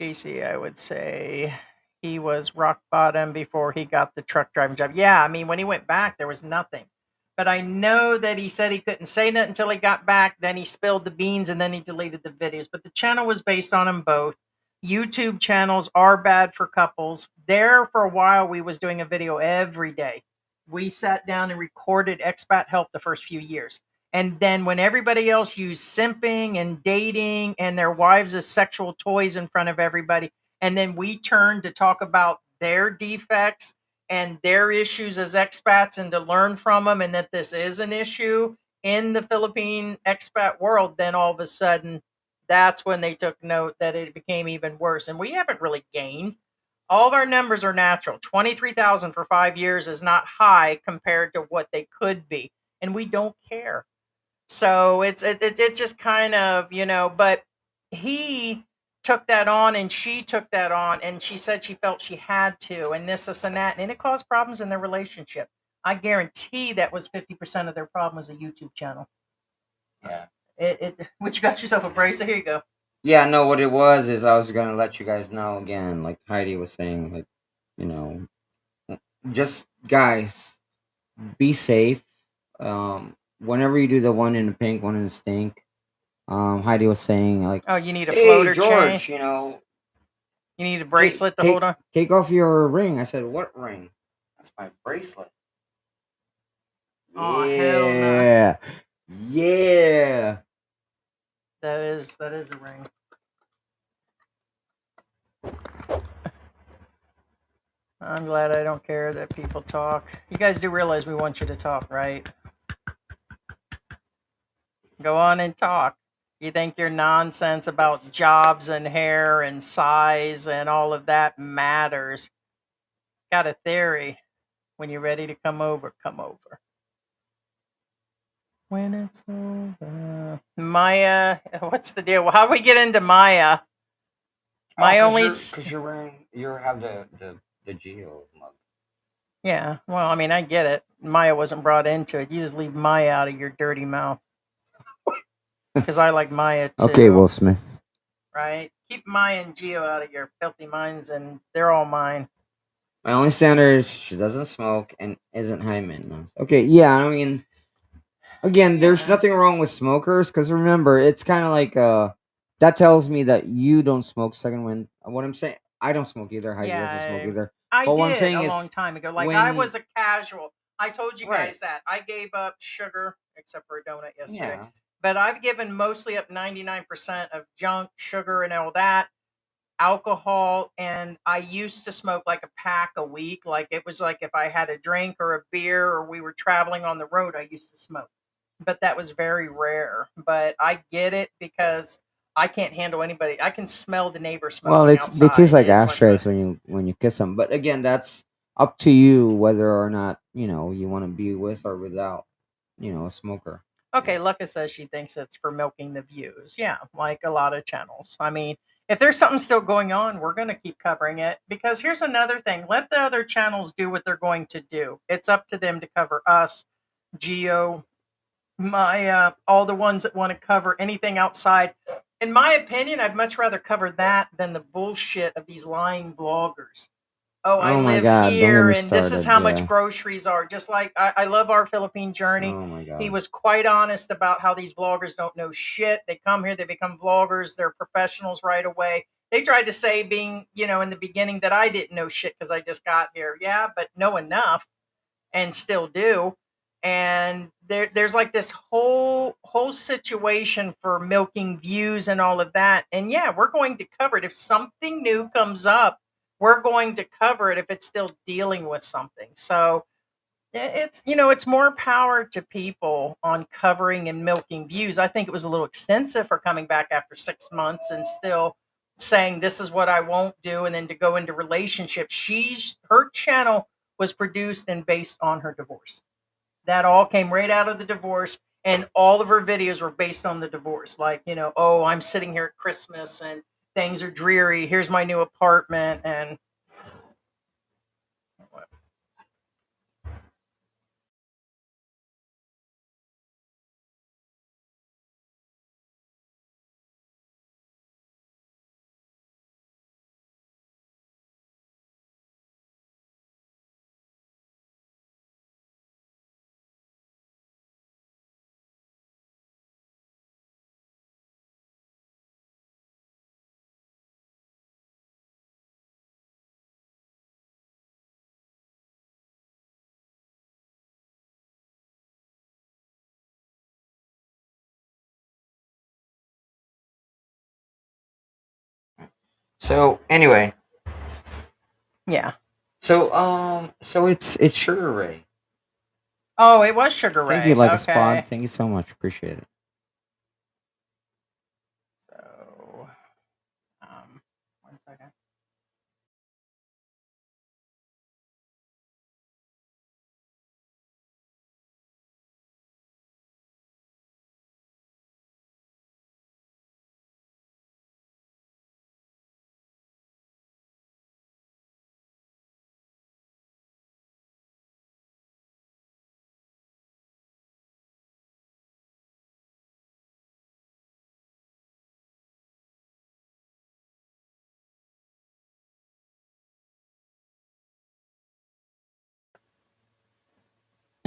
JC, I would say he was rock bottom before he got the truck driving job. Yeah, I mean, when he went back, there was nothing. But I know that he said he couldn't say that until he got back. Then he spilled the beans and then he deleted the videos. But the channel was based on them both. YouTube channels are bad for couples. There for a while, we was doing a video every day. We sat down and recorded expat help the first few years. And then when everybody else used simping and dating and their wives as sexual toys in front of everybody, and then we turned to talk about their defects and their issues as expats and to learn from them, and that this is an issue in the Philippine expat world, then all of a sudden, that's when they took note that it became even worse. And we haven't really gained. All of our numbers are natural. 23,000 for 5 years is not high compared to what they could be, and we don't care. So it's just kind of, but he took that on and she took that on and she said she felt she had to and this and that and it caused problems in their relationship. I guarantee that was 50% of their problem was a YouTube channel. Yeah. What, you got yourself a bracelet? Here you go. Yeah, no, what it was is I was gonna let you guys know again, like Heidi was saying, like, you know, just guys, be safe. Whenever you do the one in the pink, one in the stink, Heidi was saying like, Oh, you need a hey floater George, chain? you know, You need a bracelet to hold on? take off your ring. I said, what ring? That's my bracelet. Oh, hell no. Yeah. Yeah. That is a ring. I'm glad I don't care that people talk. You guys do realize we want you to talk, right? Go on and talk. You think your nonsense about jobs and hair and size and all of that matters. Got a theory. When you're ready to come over, come over. When it's over. Maya, what's the deal? How do we get into Maya? My only... Because you're wearing... You have the Geo mug. Yeah, well, I mean, I get it. Maya wasn't brought into it. You just leave Maya out of your dirty mouth. Because I like Maya too. Okay, Will Smith. Right? Keep Maya and Geo out of your filthy minds, and they're all mine. My only standard is she doesn't smoke and isn't high maintenance. Okay, yeah, I mean, again, there's nothing wrong with smokers because remember, it's kind of like that tells me that you don't smoke. Second, when what I'm saying, I don't smoke either. Heidi doesn't smoke either. I But what I'm did saying a is, long time ago. Like I was a casual. I told you Right. guys that I gave up sugar except for a donut yesterday. Yeah. But I've given mostly up 99% of junk, sugar, and all that, alcohol. And I used to smoke like a pack a week. Like it was like if I had a drink or a beer or we were traveling on the road, I used to smoke. But that was very rare. But I get it because I can't handle anybody. I can smell the neighbor smoking Well, outside. they taste like It's ashtrays when you kiss them. But again, that's up to you whether or not you want to be with or without a smoker. Okay, Lucca says she thinks it's for milking the views. Yeah, like a lot of channels. I mean, if there's something still going on, we're going to keep covering it. Because here's another thing. Let the other channels do what they're going to do. It's up to them to cover us, Geo, Maya, all the ones that want to cover anything outside. In my opinion, I'd much rather cover that than the bullshit of these lying bloggers. Oh, I my live God, don't get here, me and this is started, how much yeah. groceries are. Just like I love our Philippine journey. Oh my God. He was quite honest about how these bloggers don't know shit. They come here, they become vloggers, they're professionals right away. They tried to say, being, in the beginning, that I didn't know shit because I just got here. Yeah, but know enough and still do. And there's like this whole situation for milking views and all of that. And yeah, we're going to cover it. If something new comes up, we're going to cover it if it's still dealing with something. So it's more power to people on covering and milking views. I think it was a little extensive for coming back after 6 months and still saying this is what I won't do, and then to go into relationships. Her channel was produced and based on her divorce. That all came right out of the divorce, and all of her videos were based on the divorce. Like, oh, I'm sitting here at Christmas and things are dreary. Here's my new apartment. And So anyway, yeah. so it's Sugar Ray. Oh, it was Sugar Ray. Thank you, like a Okay. spot. Thank you so much. Appreciate it. So, 1 second.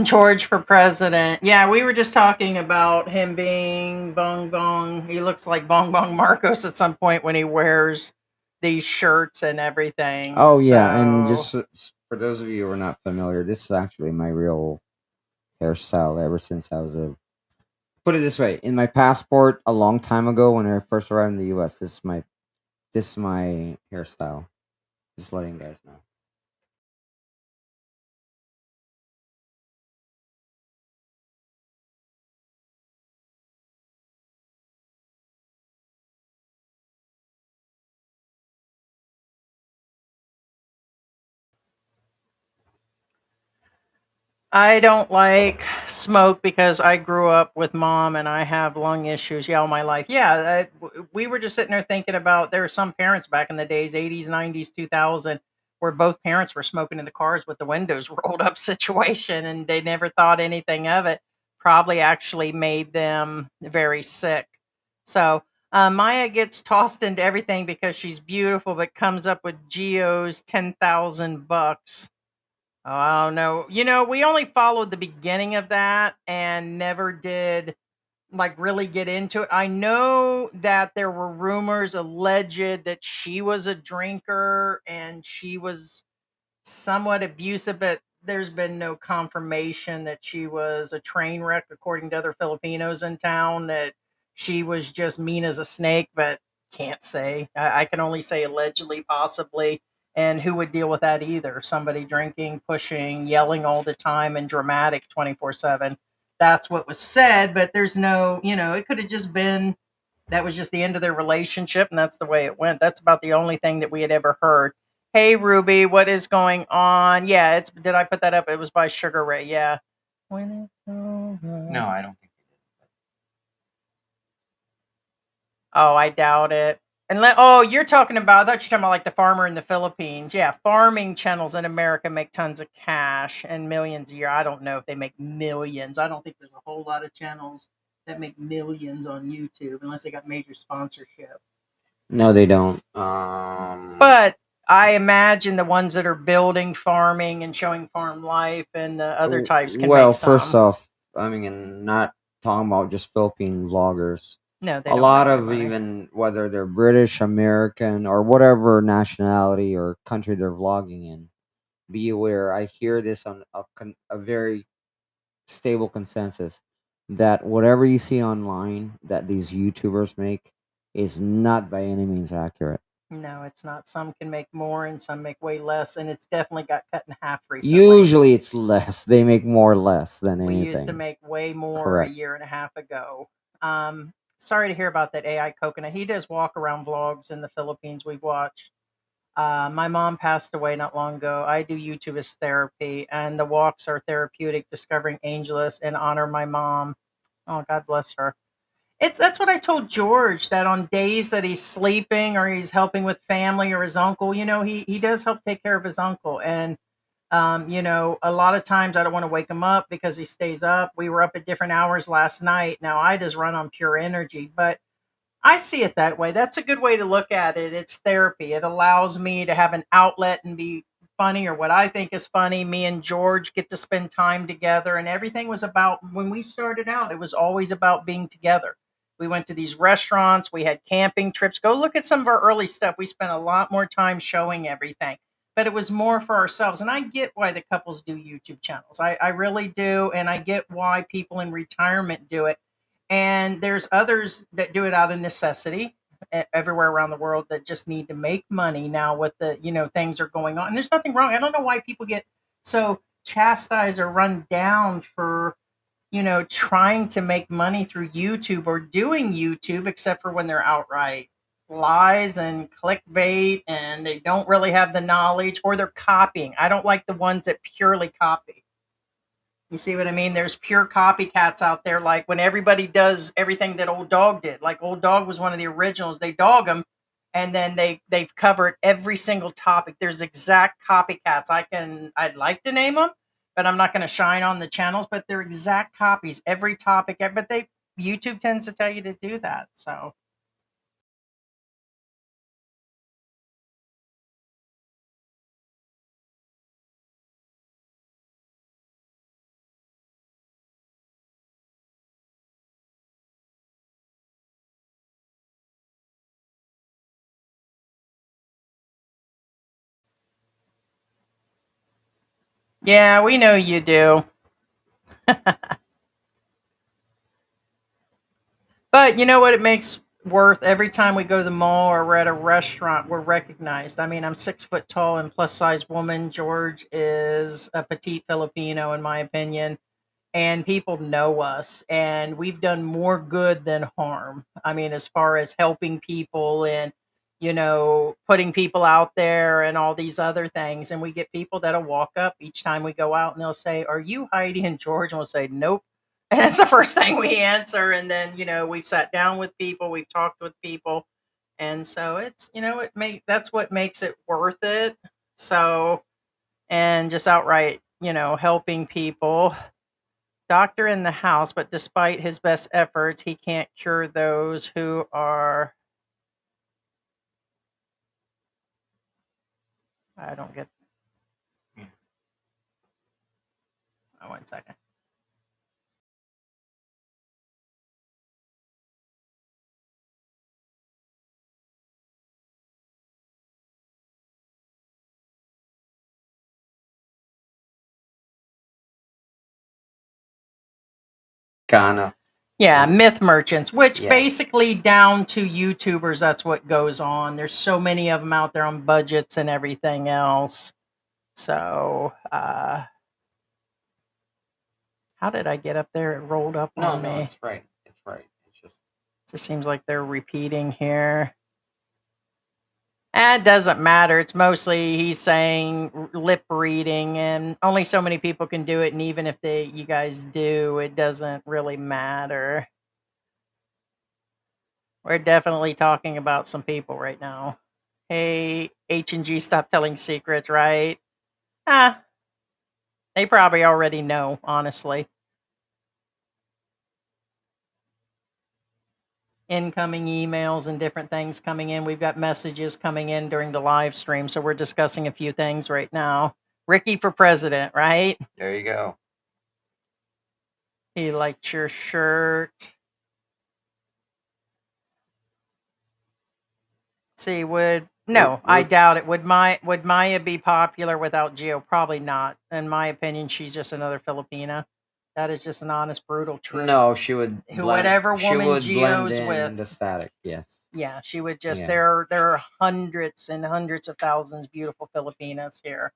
George for president. Yeah, we were just talking about him being Bong Bong. He looks like Bong Bong Marcos at some point when he wears these shirts and everything. Oh yeah, and So just for those of you who are not familiar, this is actually my real hairstyle ever since I was a. Put it this way: in my passport a long time ago, when I first arrived in the U.S., this is my hairstyle. Just letting you guys know. I don't like smoke because I grew up with mom and I have lung issues, yeah, all my life. Yeah, we were just sitting there thinking about there were some parents back in the days, 80s, 90s, 2000, where both parents were smoking in the cars with the windows rolled up situation and they never thought anything of it. Probably actually made them very sick. So, Maya gets tossed into everything because she's beautiful, but comes up with Geo's 10,000 bucks. Oh no. We only followed the beginning of that and never did like really get into it. I know that there were rumors alleged that she was a drinker and she was somewhat abusive, but there's been no confirmation that she was a train wreck, according to other Filipinos in town, that she was just mean as a snake, but can't say. I can only say allegedly, possibly. And who would deal with that either? Somebody drinking, pushing, yelling all the time, and dramatic 24/7. That's what was said, but there's no, it could have just been that was just the end of their relationship, and that's the way it went. That's about the only thing that we had ever heard. Hey Ruby, what is going on? Yeah, it's did I put that up? It was by Sugar Ray, yeah. When it's over. No, I don't think. Oh, I doubt it. Oh, you're talking about, I thought you're talking about like the farmer in the Philippines. Yeah, farming channels in America make tons of cash and millions a year. I don't know if they make millions. I don't think there's a whole lot of channels that make millions on YouTube unless they got major sponsorship. No, they don't. But I imagine the ones that are building farming and showing farm life and the other types can Well, make first some. off, I mean, not talking about just Philippine vloggers. No, they A don't lot make any of money. even whether they're British, American, or whatever nationality or country they're vlogging in, be aware. I hear this on a very stable consensus that whatever you see online that these YouTubers make is not by any means accurate. No, it's not. Some can make more and some make way less, and it's definitely got cut in half recently. Usually it's less. They make more or less than We used to anything. make way more Correct. a year and a half ago. Sorry to hear about that AI coconut. He does walk around vlogs in the Philippines we've watched. My mom passed away not long ago. I do YouTube as therapy, and the walks are therapeutic, discovering Angelus and honor my mom. Oh, God bless her. That's what I told George, that on days that he's sleeping or he's helping with family or his uncle, he does help take care of his uncle. And a lot of times I don't want to wake him up because he stays up. We were up at different hours last night. Now I just run on pure energy, but I see it that way. That's a good way to look at it. It's therapy. It allows me to have an outlet and be funny, or what I think is funny. Me and George get to spend time together, and everything was about, when we started out, it was always about being together. We went to these restaurants, we had camping trips. Go look at some of our early stuff. We spent a lot more time showing everything, but it was more for ourselves. And I get why the couples do YouTube channels. I really do. And I get why people in retirement do it, and there's others that do it out of necessity, everywhere around the world, that just need to make money now with the, things are going on. And there's nothing wrong. I don't know why people get so chastised or run down for, trying to make money through YouTube or doing YouTube, except for when they're outright lies and clickbait and they don't really have the knowledge, or they're copying. I don't like the ones that purely copy. You see what I mean? There's pure copycats out there. Like when everybody does everything that Old Dog did. Like Old Dog was one of the originals. They dog him, and then they've covered every single topic. There's exact copycats. I'd like to name them, but I'm not going to shine on the channels. But they're exact copies. Every topic. But YouTube tends to tell you to do that. So Yeah, we know you do. But you know what? It makes worth every time we go to the mall or we're at a restaurant, we're recognized. I mean, I'm 6 foot tall and plus size woman. George is a petite Filipino, in my opinion. And people know us, and we've done more good than harm. I mean, as far as helping people and, putting people out there and all these other things. And we get people that'll walk up each time we go out and they'll say, "Are you Heidi and George?" And we'll say, "Nope." And that's the first thing we answer. And then, we've sat down with people, we've talked with people. And so it's, that's what makes it worth it. So, and just outright, helping people. Doctor in the house, but despite his best efforts, he can't cure those who are. I don't get. Oh, 1 second. Ghana. Yeah, myth merchants, which Yeah. basically down to YouTubers, that's what goes on. There's so many of them out there on budgets and everything else. So, how did I get up there? It rolled up No, on no, me. it's right. It's right. It's just. It just seems like they're repeating here. It doesn't matter. It's mostly he's saying lip reading, and only so many people can do it. And even if you guys do, it doesn't really matter. We're definitely talking about some people right now. Hey, H&G, stop telling secrets, right? They probably already know, honestly. Incoming emails and different things coming in. We've got messages coming in during the live stream, so we're discussing a few things right now. Ricky for president, right? There you go. He liked your shirt. See, I doubt it. Would Maya be popular without Gio? Probably not. In my opinion, she's just another Filipina. That is just an honest, brutal truth. No, she would. Whatever woman Gio's blend in with, the static. Yes. yeah, she would just. Yeah. There are hundreds and hundreds of thousands beautiful Filipinas here,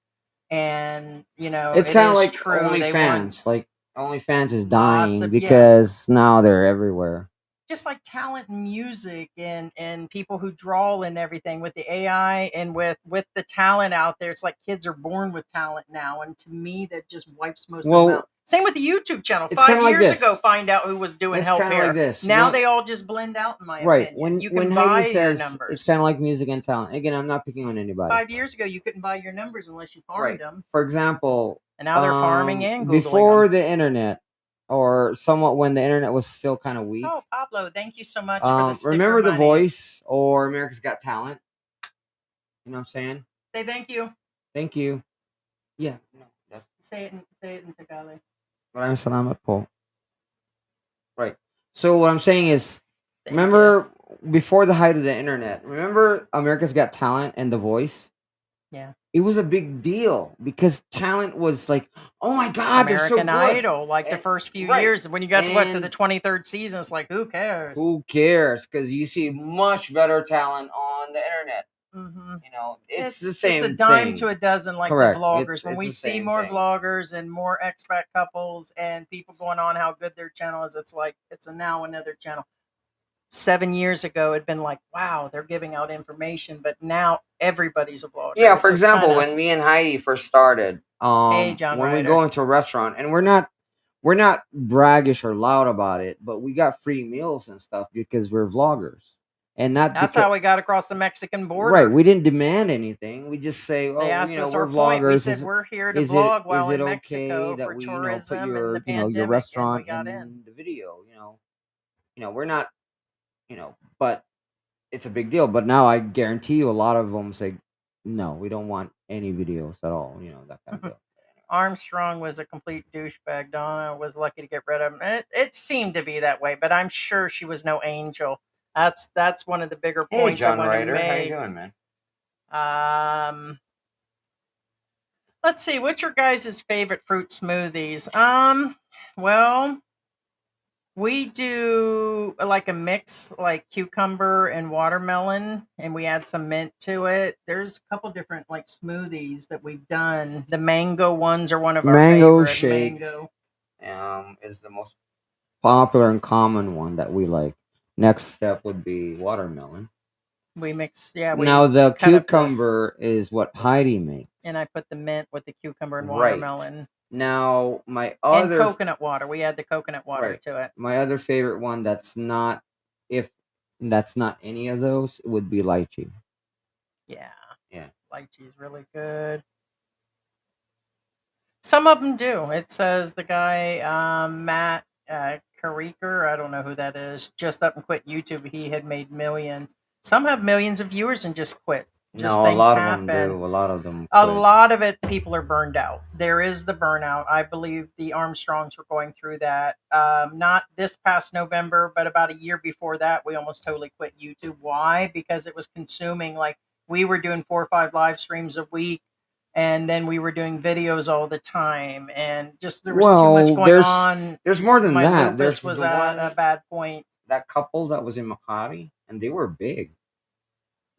and It's kind of like true. OnlyFans. Like OnlyFans is Lots dying of- because now they're everywhere. just like talent and music and people who draw and everything with the AI and with the talent out there. It's like kids are born with talent now, and to me that just wipes most of them out. Same with the YouTube channel. It's 5 kinda like years this. ago, find out who was doing It's help kinda here. like this. Now When- they all just blend out, in my Right. opinion. You can When buy Heidi your says numbers. it's kind of like music and talent. Again, I'm not picking on anybody. 5 years ago, you couldn't buy your numbers unless you farmed Right. them, For example, and now they're farming and Googling before them. the internet, or somewhat when the internet was still kind of weak. Oh, Pablo, thank you so much for the sticker Remember The money. Voice or America's Got Talent? You know what I'm saying? Say thank you. Thank you. Yeah. No, Say it in Tagalog. Maraming salamat po. Right. So what I'm saying is, Thank remember before the height of the internet, remember America's Got Talent and The Voice? Yeah. It was a big deal because talent was like, oh my God, they're so American good. Idol, like the And- first few right. years. When you got to the And- 23rd season, it's like, who cares? Who cares? Because you see much better talent on the internet. Mm-hmm. You know, it's the just same a dime thing. to a dozen, like Correct. the vloggers. It's When we the see same more thing. vloggers and more expat couples and people going on how good their channel is, it's like it's now another channel. 7 years ago, it'd been like, wow, they're giving out information, but now everybody's a vlogger. Yeah, It's for just example, kinda- when me and Heidi first started, Hey, John when we Ryder. go into a restaurant, and we're not braggish or loud about it, but we got free meals and stuff because we're vloggers, and not that's because, how we got across the Mexican border. right. We didn't demand anything. We just say, oh, They asked us we're our point. We vloggers. said we're here to Is vlog it while in okay Mexico that for we tourism put and your the pandemic, your restaurant and we got in in. the video? We're not, but it's a big deal. But now I guarantee you, a lot of them say, no, we don't want any videos at all. That kind of deal. Armstrong was a complete douchebag. Donna was lucky to get rid of him. It seemed to be that way, but I'm sure she was no angel. That's one of the bigger Hey, points John I want to Ryder, how you make. doing, man? Let's see. What's your guys' favorite fruit smoothies? Well, we do like a mix, like cucumber and watermelon, and we add some mint to it. There's a couple different like smoothies that we've done. The mango ones are one of our Mango favorite. shake Mango. Is the most popular and common one that we like. Next step would be watermelon. We mix, yeah, Now we the cut up the, cucumber is what Heidi makes. and I put the mint with the cucumber and Right. watermelon. Now my And other coconut water. We add the coconut water Right. to it. my other favorite one that's not any of those would be lychee. Yeah. Yeah. Lychee is really good. Some of them do. It says the guy, Matt Kariker, I don't know who that is, just up and quit YouTube. He had made millions. Some have millions of viewers and just quit. Just No, a things lot of happen. them do. A lot of them. A quit. lot of it, people are burned out. There is the burnout. I believe the Armstrongs were going through that. Not this past November, but about a year before that, we almost totally quit YouTube. Why? Because it was consuming. Like we were doing 4 or 5 live streams a week, and then we were doing videos all the time, and just there was too much Well, going on. there's more than My that. lupus There's was the at a one bad point. that couple that was in Makati, and they were big.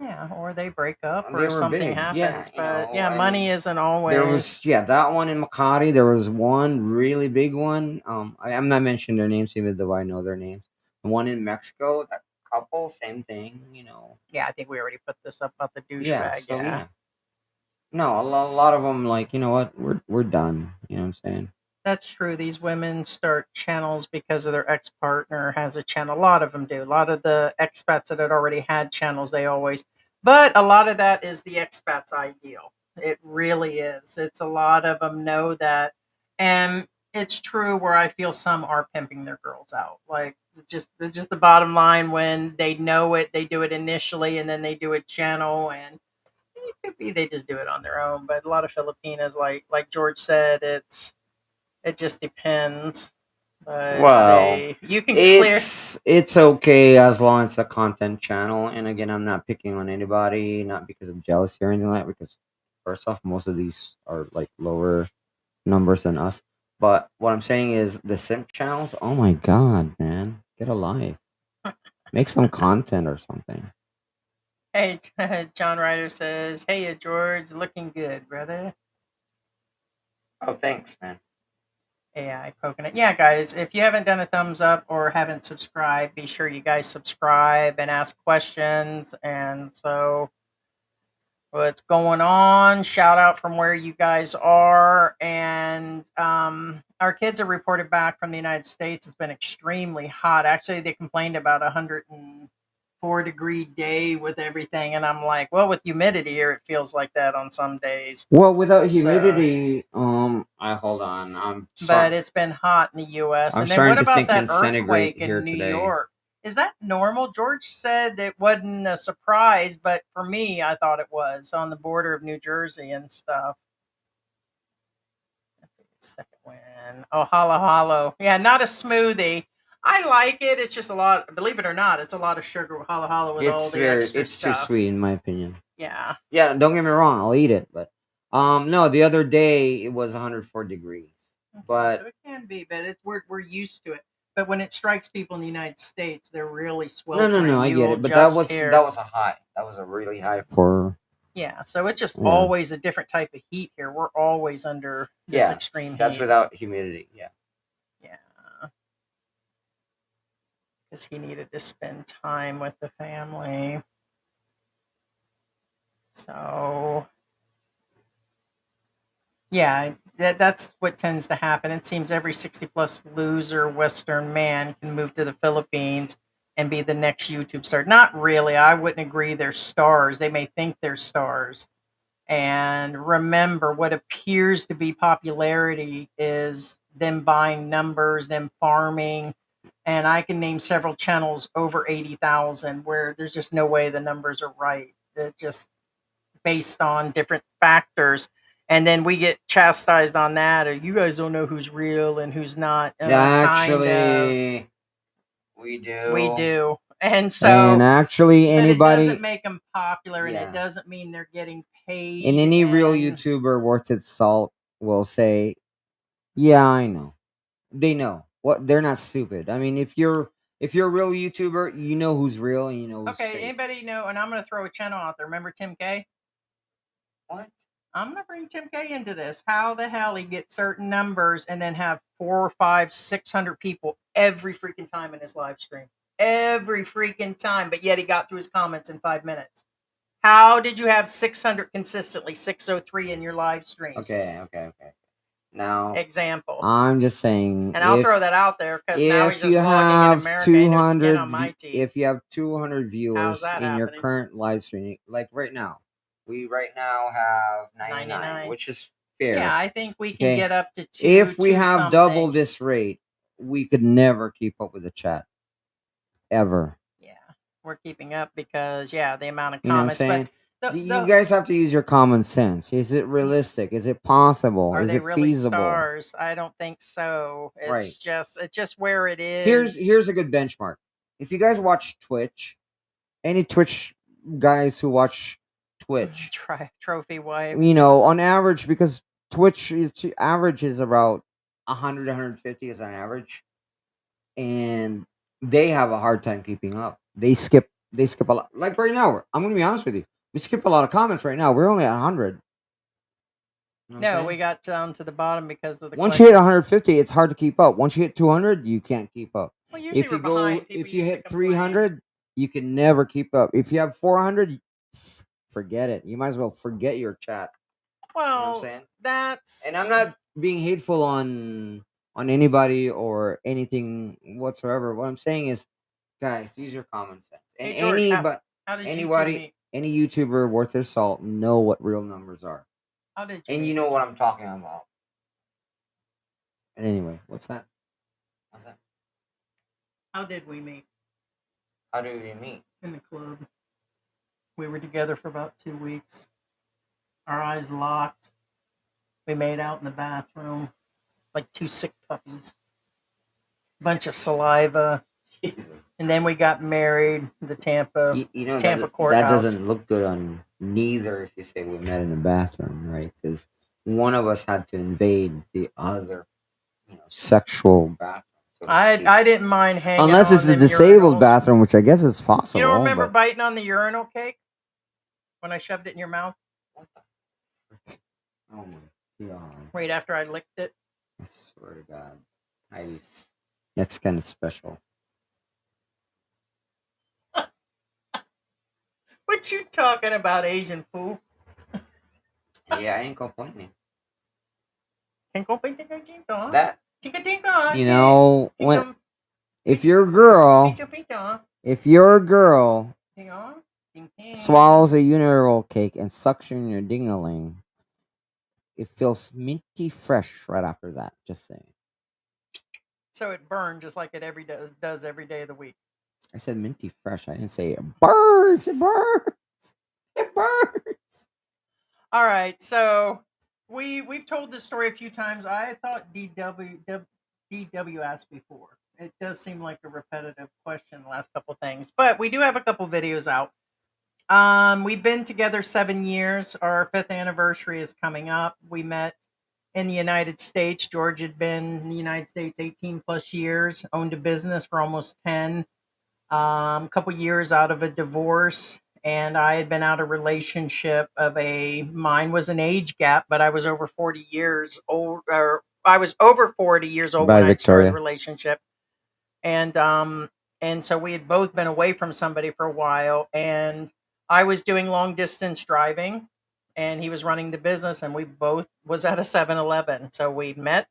Yeah, or they break up, They or were something big. happens. Yeah, But yeah, money isn't always. There was that one in Makati. There was one really big one. I'm not mentioning their names even though I know their names. The one in Mexico, that couple, same thing. Yeah, I think we already put this up about the douchebag. Yeah. So yeah. No, a lot of them like, you know what, we're done. You know what I'm saying? That's true. These women start channels because of their ex-partner has a channel. A lot of them do. A lot of the expats that had already had channels, they always. But a lot of that is the expats' ideal. It really is. It's a lot of them know that, and it's true where I feel some are pimping their girls out. Like it's just the bottom line. When they know it, they do it initially, and then they do a channel, and it could be they just do it on their own. But a lot of Filipinas, like George said, it just depends. But Well, you can clear. it's okay as long as it's a content channel. And again, I'm not picking on anybody, not because of jealousy or anything like that. Because first off, most of these are like lower numbers than us. But what I'm saying is the simp channels. Oh my god, man, get a life. Make some content or something. Hey, John Ryder says, "Hey, George, looking good, brother." Oh, thanks, man. AI coconut. Yeah, guys, if you haven't done a thumbs up or haven't subscribed, be sure you guys subscribe and ask questions. And so, what's going on? Shout out from where you guys are. And our kids are reported back from the United States. It's been extremely hot. Actually, they complained about 104-degree day with everything, and I'm like, well, with humidity here, it feels like that on some days. Well, without humidity, I hold on. But it's been hot in the U.S. I'm And then starting what to about think that in centigrade earthquake here in New today. York? Is that normal? George said it wasn't a surprise, but for me, I thought it was on the border of New Jersey and stuff. Second win. Oh, holla hollow. Yeah, not a smoothie. I like it. It's just a lot. Believe it or not, it's a lot of sugar with holla hollow with all the extra it's stuff. too sweet in my opinion. Yeah. Yeah, don't get me wrong, I'll eat it, but no, the other day it was 104 degrees. But so it can be, but we're used to it. But when it strikes people in the United States, they're really sweltering. No, I get it. But that was a high. That was a really high for. Yeah, so it's just always a different type of heat here. We're always under this extreme heat. That's without humidity. Yeah. Yeah. Because he needed to spend time with the family. So, yeah, that's what tends to happen. It seems every 60-plus loser Western man can move to the Philippines and be the next YouTube star. Not really. I wouldn't agree they're stars. They may think they're stars. And remember, what appears to be popularity is them buying numbers, them farming. And I can name several channels over 80,000 where there's just no way the numbers are right. It's just based on different factors. And then we get chastised on that, or you guys don't know who's real and who's not. Actually, we do. We do. And so, actually, but it anybody. doesn't make them popular, and it doesn't mean they're getting paid. And any real and- YouTuber worth its salt will say, "Yeah, I know." They know what they're not stupid. I mean, if you're a real YouTuber, you know who's real and you know who's Okay, fake. anybody know? And I'm going to throw a channel out there. Remember Tim K? What? I'm going to bring Tim K into this. How the hell he gets certain numbers and then have 400, 500, 600 people every freaking time in his live stream? Every freaking time. But yet he got through his comments in 5 minutes. How did you have 600 consistently, 603 in your live streams? Okay. Now, Example. I'm just saying, And I'll throw that out there because now he's if just you vlogging in have America and his skin 200, on my teeth. if you have 200 viewers that in your happening? current live stream, like right now, we right now have 99, which is fair. Yeah, I think we can Okay. get up to 2. If we have something. double this rate, we could never keep up with the chat. Ever. Yeah, we're keeping up because, the amount of You know what I'm comments. saying? But You guys have to use your common sense. Is it realistic? Is it possible? are Is they it really feasible? stars? I don't think so. It's Right. just where it is. Here's a good benchmark. If you guys watch Twitch, any Twitch guys who watch Twitch, Trophy wife. you know, on average, because Twitch average is about 100, 150 is on average, and they have a hard time keeping up. They skip a lot. Like right now, I'm gonna be honest with you. We skip a lot of comments right now. We're only at 100. You know what I'm No, saying? we got down to the bottom because of the Once you hit questions. 150, it's hard to keep up. Once you hit 200, you can't keep up. Well, usually If we're you go, behind. People if you used to hit complain. 300, you can never keep up. If you have 400, forget it. You might as well forget your chat. Well, You know what I'm saying? that's. And I'm not being hateful on anybody or anything whatsoever. What I'm saying is, guys, use your common sense. And Hey, George, how did anybody, you two meet? any YouTuber worth their salt know what real numbers are. How did you And meet? you know what I'm talking about. And anyway, what's that? What's that? How did we meet? How do we meet? In the club. We were together for about 2 weeks. Our eyes locked. We made out in the bathroom like two sick puppies. Bunch of saliva. Jesus. And then we got married. The Tampa. You know, Tampa that courthouse. doesn't look good on neither if you say we met in the bathroom, right? Because one of us had to invade the other, sexual bathroom. So to speak. I didn't mind hanging Unless out it's on a them disabled urinals. bathroom, which I guess is possible. You don't remember but- biting on the urinal cake? When I shoved it in your mouth? What the? Oh my god! Right after I licked it? I swear to God, that's kind of special. What you talking about, Asian fool? Yeah, I ain't complaining. That You know, if you're a girl, swallows a uniroll cake and suction your dingaling, it feels minty fresh right after that. Just saying. So it burned just like it does every day of the week. I said minty fresh. I didn't say it burns. It burns. It burns. All right, so we've told this story a few times. I thought DW asked before. It does seem like a repetitive question, the last couple things, but we do have a couple videos out. We've been together 7 years. Our 5th anniversary is coming up. We met in the United States. George had been in the United States 18 plus years, owned a business for almost 10, a couple years out of a divorce. And I had been out of a relationship mine was an age gap, but I was over 40 years old, or I was over 40 years old when I started the relationship. And so we had both been away from somebody for a while, and I was doing long distance driving and he was running the business, and we both was at a 7-Eleven. So we met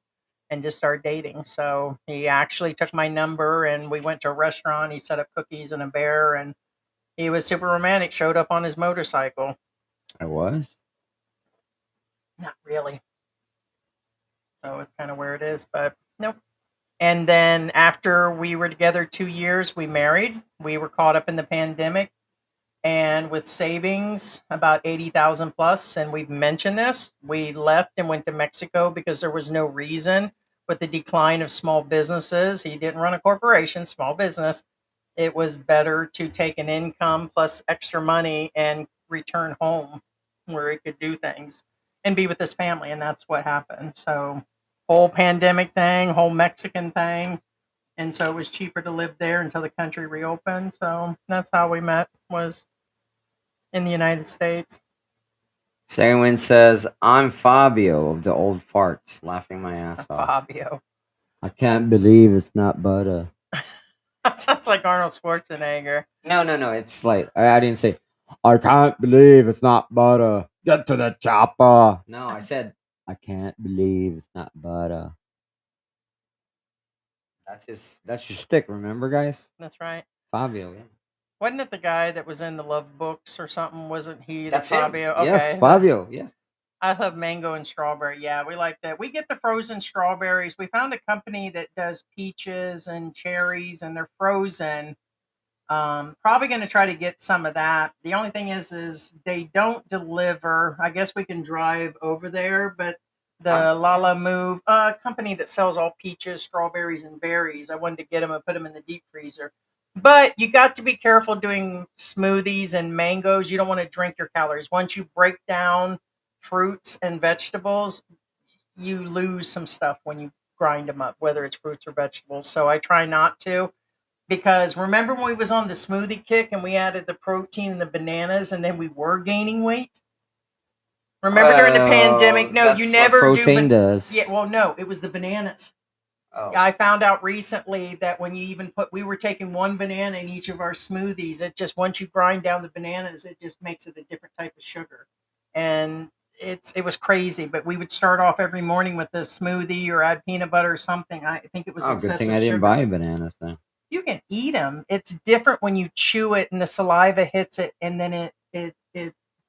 and just started dating. So he actually took my number and we went to a restaurant. He set up cookies and a bear, and he was super romantic, showed up on his motorcycle. I was? Not really. So it's kind of where it is, but nope. And then after we were together 2 years, we married. We were caught up in the pandemic and with savings about 80,000 plus. And we've mentioned this. We left and went to Mexico because there was no reason with the decline of small businesses. He didn't run a corporation, small business. It was better to take an income plus extra money and return home where he could do things and be with his family, and that's what happened. So, whole pandemic thing, whole Mexican thing, and so it was cheaper to live there until the country reopened. So that's how we met, was in the United States. Second one says, I'm Fabio of the old farts, laughing my ass off. Fabio. I can't believe it's not butter. That sounds like Arnold Schwarzenegger. No. It's like, I didn't say, I can't believe it's not butter. Get to the chopper. No, I said, I can't believe it's not butter. That's your stick, remember, guys? That's right. Fabio, yeah. Wasn't it the guy that was in the Love Books or something? Wasn't he the That's him. Fabio? Okay. Yes, Fabio, yes. I love mango and strawberry. Yeah, we like that. We get the frozen strawberries. We found a company that does peaches and cherries, and they're frozen. Probably going to try to get some of that. The only thing is they don't deliver. I guess we can drive over there, but the Lala Move company that sells all peaches, strawberries, and berries, I wanted to get them and put them in the deep freezer. But you got to be careful doing smoothies and mangoes. You don't want to drink your calories. Once you break down fruits and vegetables, you lose some stuff when you grind them up, whether it's fruits or vegetables. So I try not to. Because remember when we was on the smoothie kick and we added the protein and the bananas and then we were gaining weight? Remember during the pandemic? No, you that's never what do. protein does. Yeah, well, no, it was the bananas. Oh. I found out recently that when you even we were taking one banana in each of our smoothies. It just, once you grind down the bananas, it just makes it a different type of sugar. And it was crazy, but we would start off every morning with a smoothie or add peanut butter or something. I think it was excessive good thing I didn't sugar. buy bananas then. You can eat them. It's different when you chew it and the saliva hits it and then it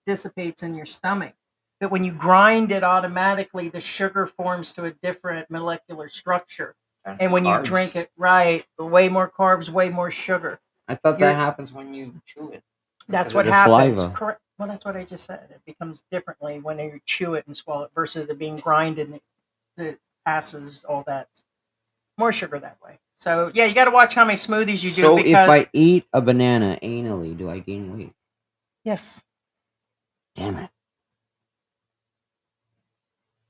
dissipates in your stomach. But when you grind it, automatically the sugar forms to a different molecular structure. And when you drink it, right, way more carbs, way more sugar. I thought that happens when you chew it. That's Because what of the happens. saliva. Correct. Well, that's what I just said. It becomes differently when you chew it and swallow it versus it being grinded and it passes all that. More sugar that way. So yeah, you got to watch how many smoothies you do. So because if I eat a banana anally, do I gain weight? yes. Damn it.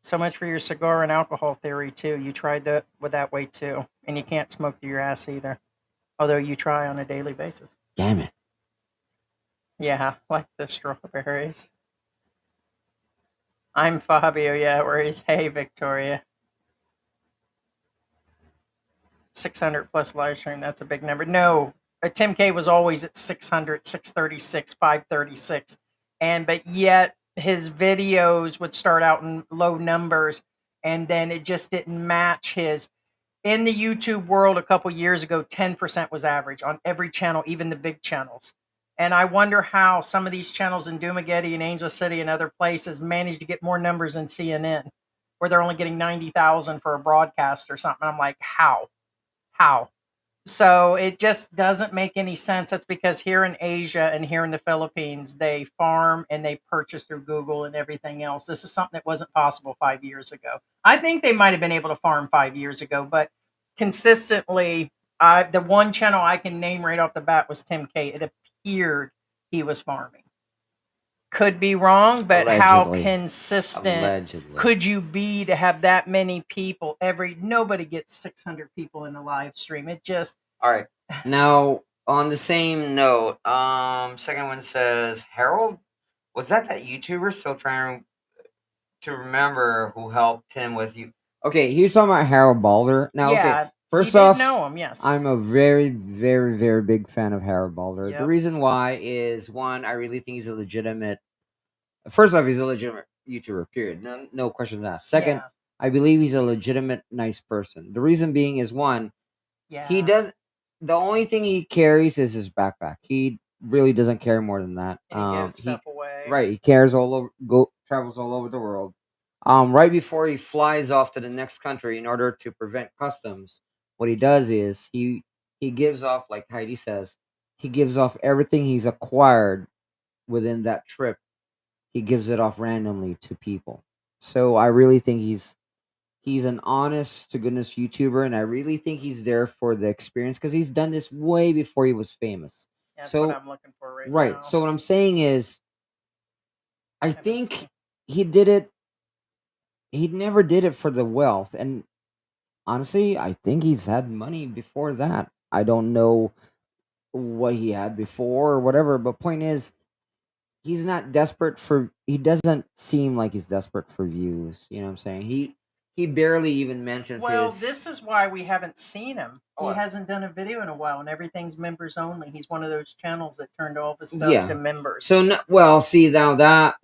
So much for your cigar and alcohol theory too. You tried that with that way too, and you can't smoke through your ass either. Although you try on a daily basis. Damn it. Yeah, like the strawberries. I'm Fabio. Yeah, where he's hey Victoria. 600 plus live stream. That's a big number. No, Tim K was always at 600, 636, 536, but yet his videos would start out in low numbers, and then it just didn't match his. In the YouTube world a couple years ago, 10% was average on every channel, even the big channels. And I wonder how some of these channels in Dumageddon and Angel City and other places managed to get more numbers than CNN, where they're only getting 90,000 for a broadcast or something. I'm like, how? So it just doesn't make any sense. That's because here in Asia and here in the Philippines, they farm and they purchase through Google and everything else. This is something that wasn't possible 5 years ago. I think they might have been able to farm 5 years ago, but consistently, the one channel I can name right off the bat was Tim K. It appeared he was farming. Could be wrong, but how consistent could you be to have that many people nobody gets 600 people in a live stream. It just. All right. Now, on the same note, second one says, Harold, was that YouTuber? Still trying to remember who helped him with you. Okay, he's talking about Harold Balder. Now, okay, first off, know him, yes. I'm a very, very, very big fan of Harold Balder. Yep. The reason why is, one, I really think he's a legitimate. First off, he's a legitimate YouTuber. Period. No questions asked. Second, I believe he's a legitimate, nice person. The reason being is, one, he does. The only thing he carries is his backpack. He really doesn't carry more than that. He gives stuff away. Right, he travels all over the world. Right before he flies off to the next country in order to prevent customs, what he does is he gives off, like Heidi says, he gives off everything he's acquired within that trip. He gives it off randomly to people. So I really think he's an honest to goodness YouTuber, and I really think he's there for the experience because he's done this way before he was famous. That's what I'm looking for right now. Right. So what I'm saying is, I haven't think seen- he did it. He never did it for the wealth, and honestly, I think he's had money before that. I don't know what he had before or whatever, but point is, he's not desperate for. He doesn't seem like he's desperate for views. You know what I'm saying? He barely even mentions Well, his. this is why we haven't seen him. He Oh, hasn't done a video in a while, and everything's members only. He's one of those channels that turned all of his stuff Yeah. to members. So well, see now that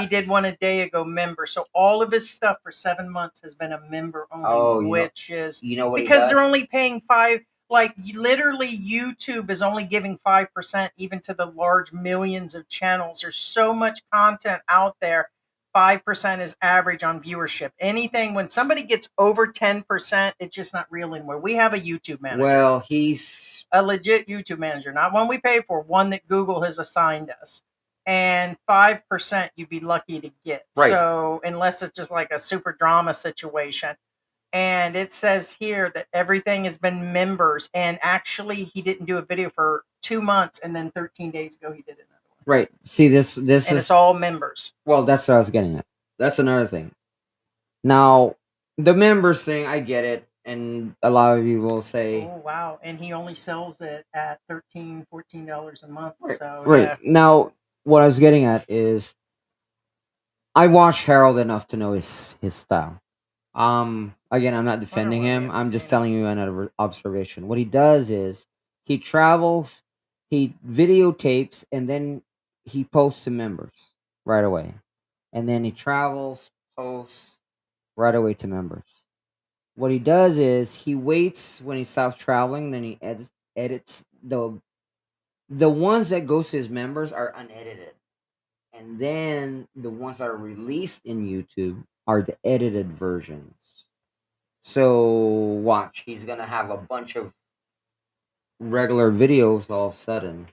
He did one a day ago, member. So all of his stuff for 7 months has been a member only, Oh, you know- which is you know what he because they're does? only paying five. Like literally, YouTube is only giving 5%, even to the large millions of channels. There's so much content out there. 5% is average on viewership. Anything when somebody gets over 10%, it's just not real anymore. We have a YouTube manager. well, he's A legit YouTube manager, not one we pay for, one that Google has assigned us. And 5% you'd be lucky to get. Right. So unless it's just like a super drama situation. And it says here that everything has been members. And actually he didn't do a video for 2 months, and then 13 days ago he did another one. right. See this And is it's all members. well, that's what I was getting at. That's another thing. Now, the members thing, I get it, and a lot of you will say, Oh wow. And he only sells it at $13, $14 a month. right, So right. yeah. Now, what I was getting at is, I watch Harold enough to know his style. Again, I'm not defending why we him. haven't I'm just seen telling you another observation. What he does is he travels, he videotapes, and then he posts to members right away, and then he travels, posts right away to members. What he does is he waits when he stops traveling, then he edits the ones that goes to his members are unedited, and then the ones that are released in YouTube are the edited versions. So watch, he's gonna have a bunch of regular videos all of a sudden.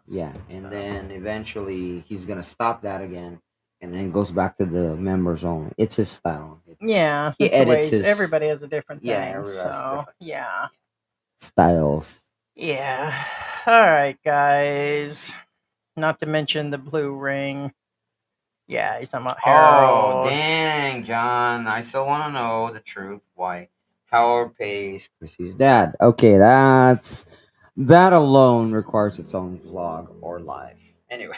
Yeah, and So- then eventually he's gonna stop that again, and then goes back to the members only. It's his style. Yeah, He that's the edits ways. his Everybody has a different thing. Yeah, everybody has So different. yeah. styles. Yeah. All right, guys. Not to mention the blue ring. Yeah, he's talking about Oh, Harold. dang, John. I still want to know the truth. Why Harold pays. Chrissy's dad. Okay, that alone requires its own vlog or live. Anyway,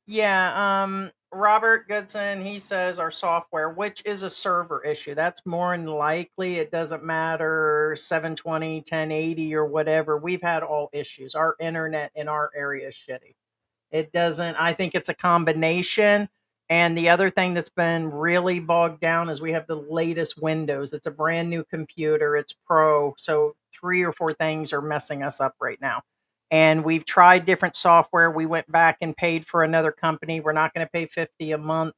Yeah, Robert Goodson, he says our software, which is a server issue. That's more than likely. It doesn't matter 720, 1080 or whatever. We've had all issues. Our internet in our area is shitty. It doesn't, I think it's a combination. And the other thing that's been really bogged down is we have the latest Windows. It's a brand new computer. It's pro. So 3 or 4 things are messing us up right now. And we've tried different software. We went back and paid for another company. We're not going to pay $50 a month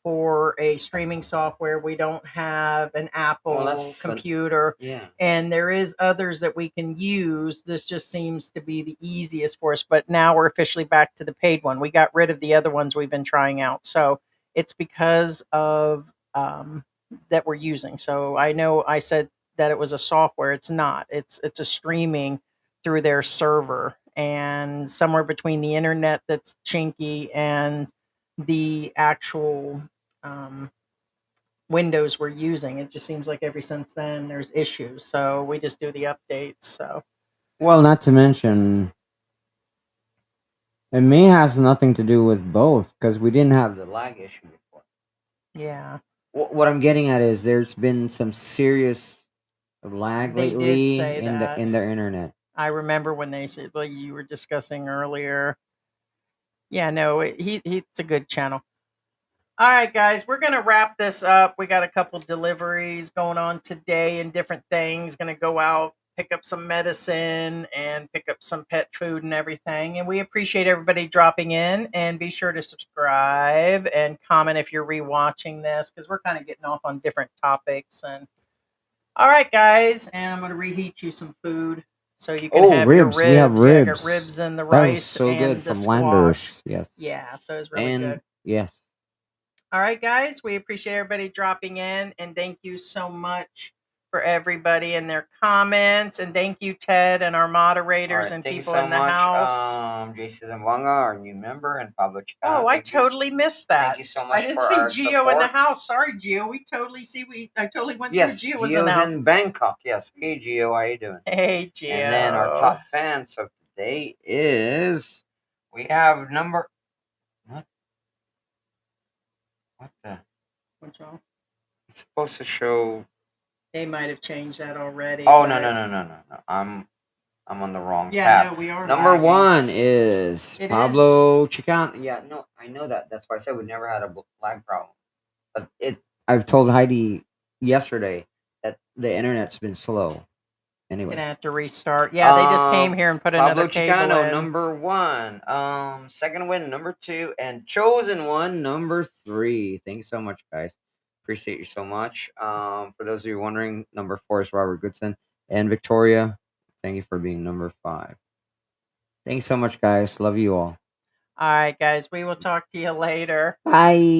for a streaming software. We don't have an Apple computer. Yeah. And there is others that we can use. This just seems to be the easiest for us. But now we're officially back to the paid one. We got rid of the other ones we've been trying out. So it's because of that we're using. So I know I said that it was a software. It's not. It's a streaming through their server, and somewhere between the internet that's chinky and the actual Windows we're using. It just seems like ever since then there's issues. So we just do the updates. So Well, not to mention, it may has nothing to do with both because we didn't have the lag issue before. yeah, What I'm getting at is there's been some serious lag They did lately say in that. their internet. I remember when they said, like you were discussing earlier. Yeah, no, he's a good channel. All right, guys, we're going to wrap this up. We got a couple deliveries going on today and different things. Going to go out, pick up some medicine and pick up some pet food and everything. And we appreciate everybody dropping in, and be sure to subscribe and comment if you're rewatching this, because we're kind of getting off on different topics. And all right, guys, and I'm going to reheat you some food so you can have ribs. your ribs. We have Yeah, I got ribs. ribs and the That rice was so and good the from squash. Landers. Yes. Yeah, so it's really And good. yes. All right, guys, we appreciate everybody dropping in, and thank you so much for everybody and their comments. And thank you, Ted, and our moderators and thank you people so in the much, house. JC Zamwanga, our new member, and Pablo Chicano. Oh, I totally missed that. Thank you so much I didn't for see our Gio in the support. house. Sorry, Gio. I totally went Yes, through Gio was in the Gio's house. in Bangkok. Yes. Hey, Gio, how you doing? Hey, Gio. And then our top fans of today is, we have number, what the? What's wrong? It's supposed to show. They might have changed that already. Oh, but- no. I'm on the wrong Yeah, tab. no, we are. Number lagging. one is It Pablo Chicano. Yeah, no, I know that. That's why I said we never had a lag problem. But I've told Heidi yesterday that the internet's been slow. Anyway, Gonna have to restart. Yeah, they just came here and put Pablo another cable Chicano, in. number one. Second win, number two, and chosen one, number 3. Thanks so much, guys. appreciate you so much. For those of you wondering, number 4 is Robert Goodson. And Victoria, thank you for being number 5. Thanks so much, guys. Love you all. All right, guys. We will talk to you later. Bye.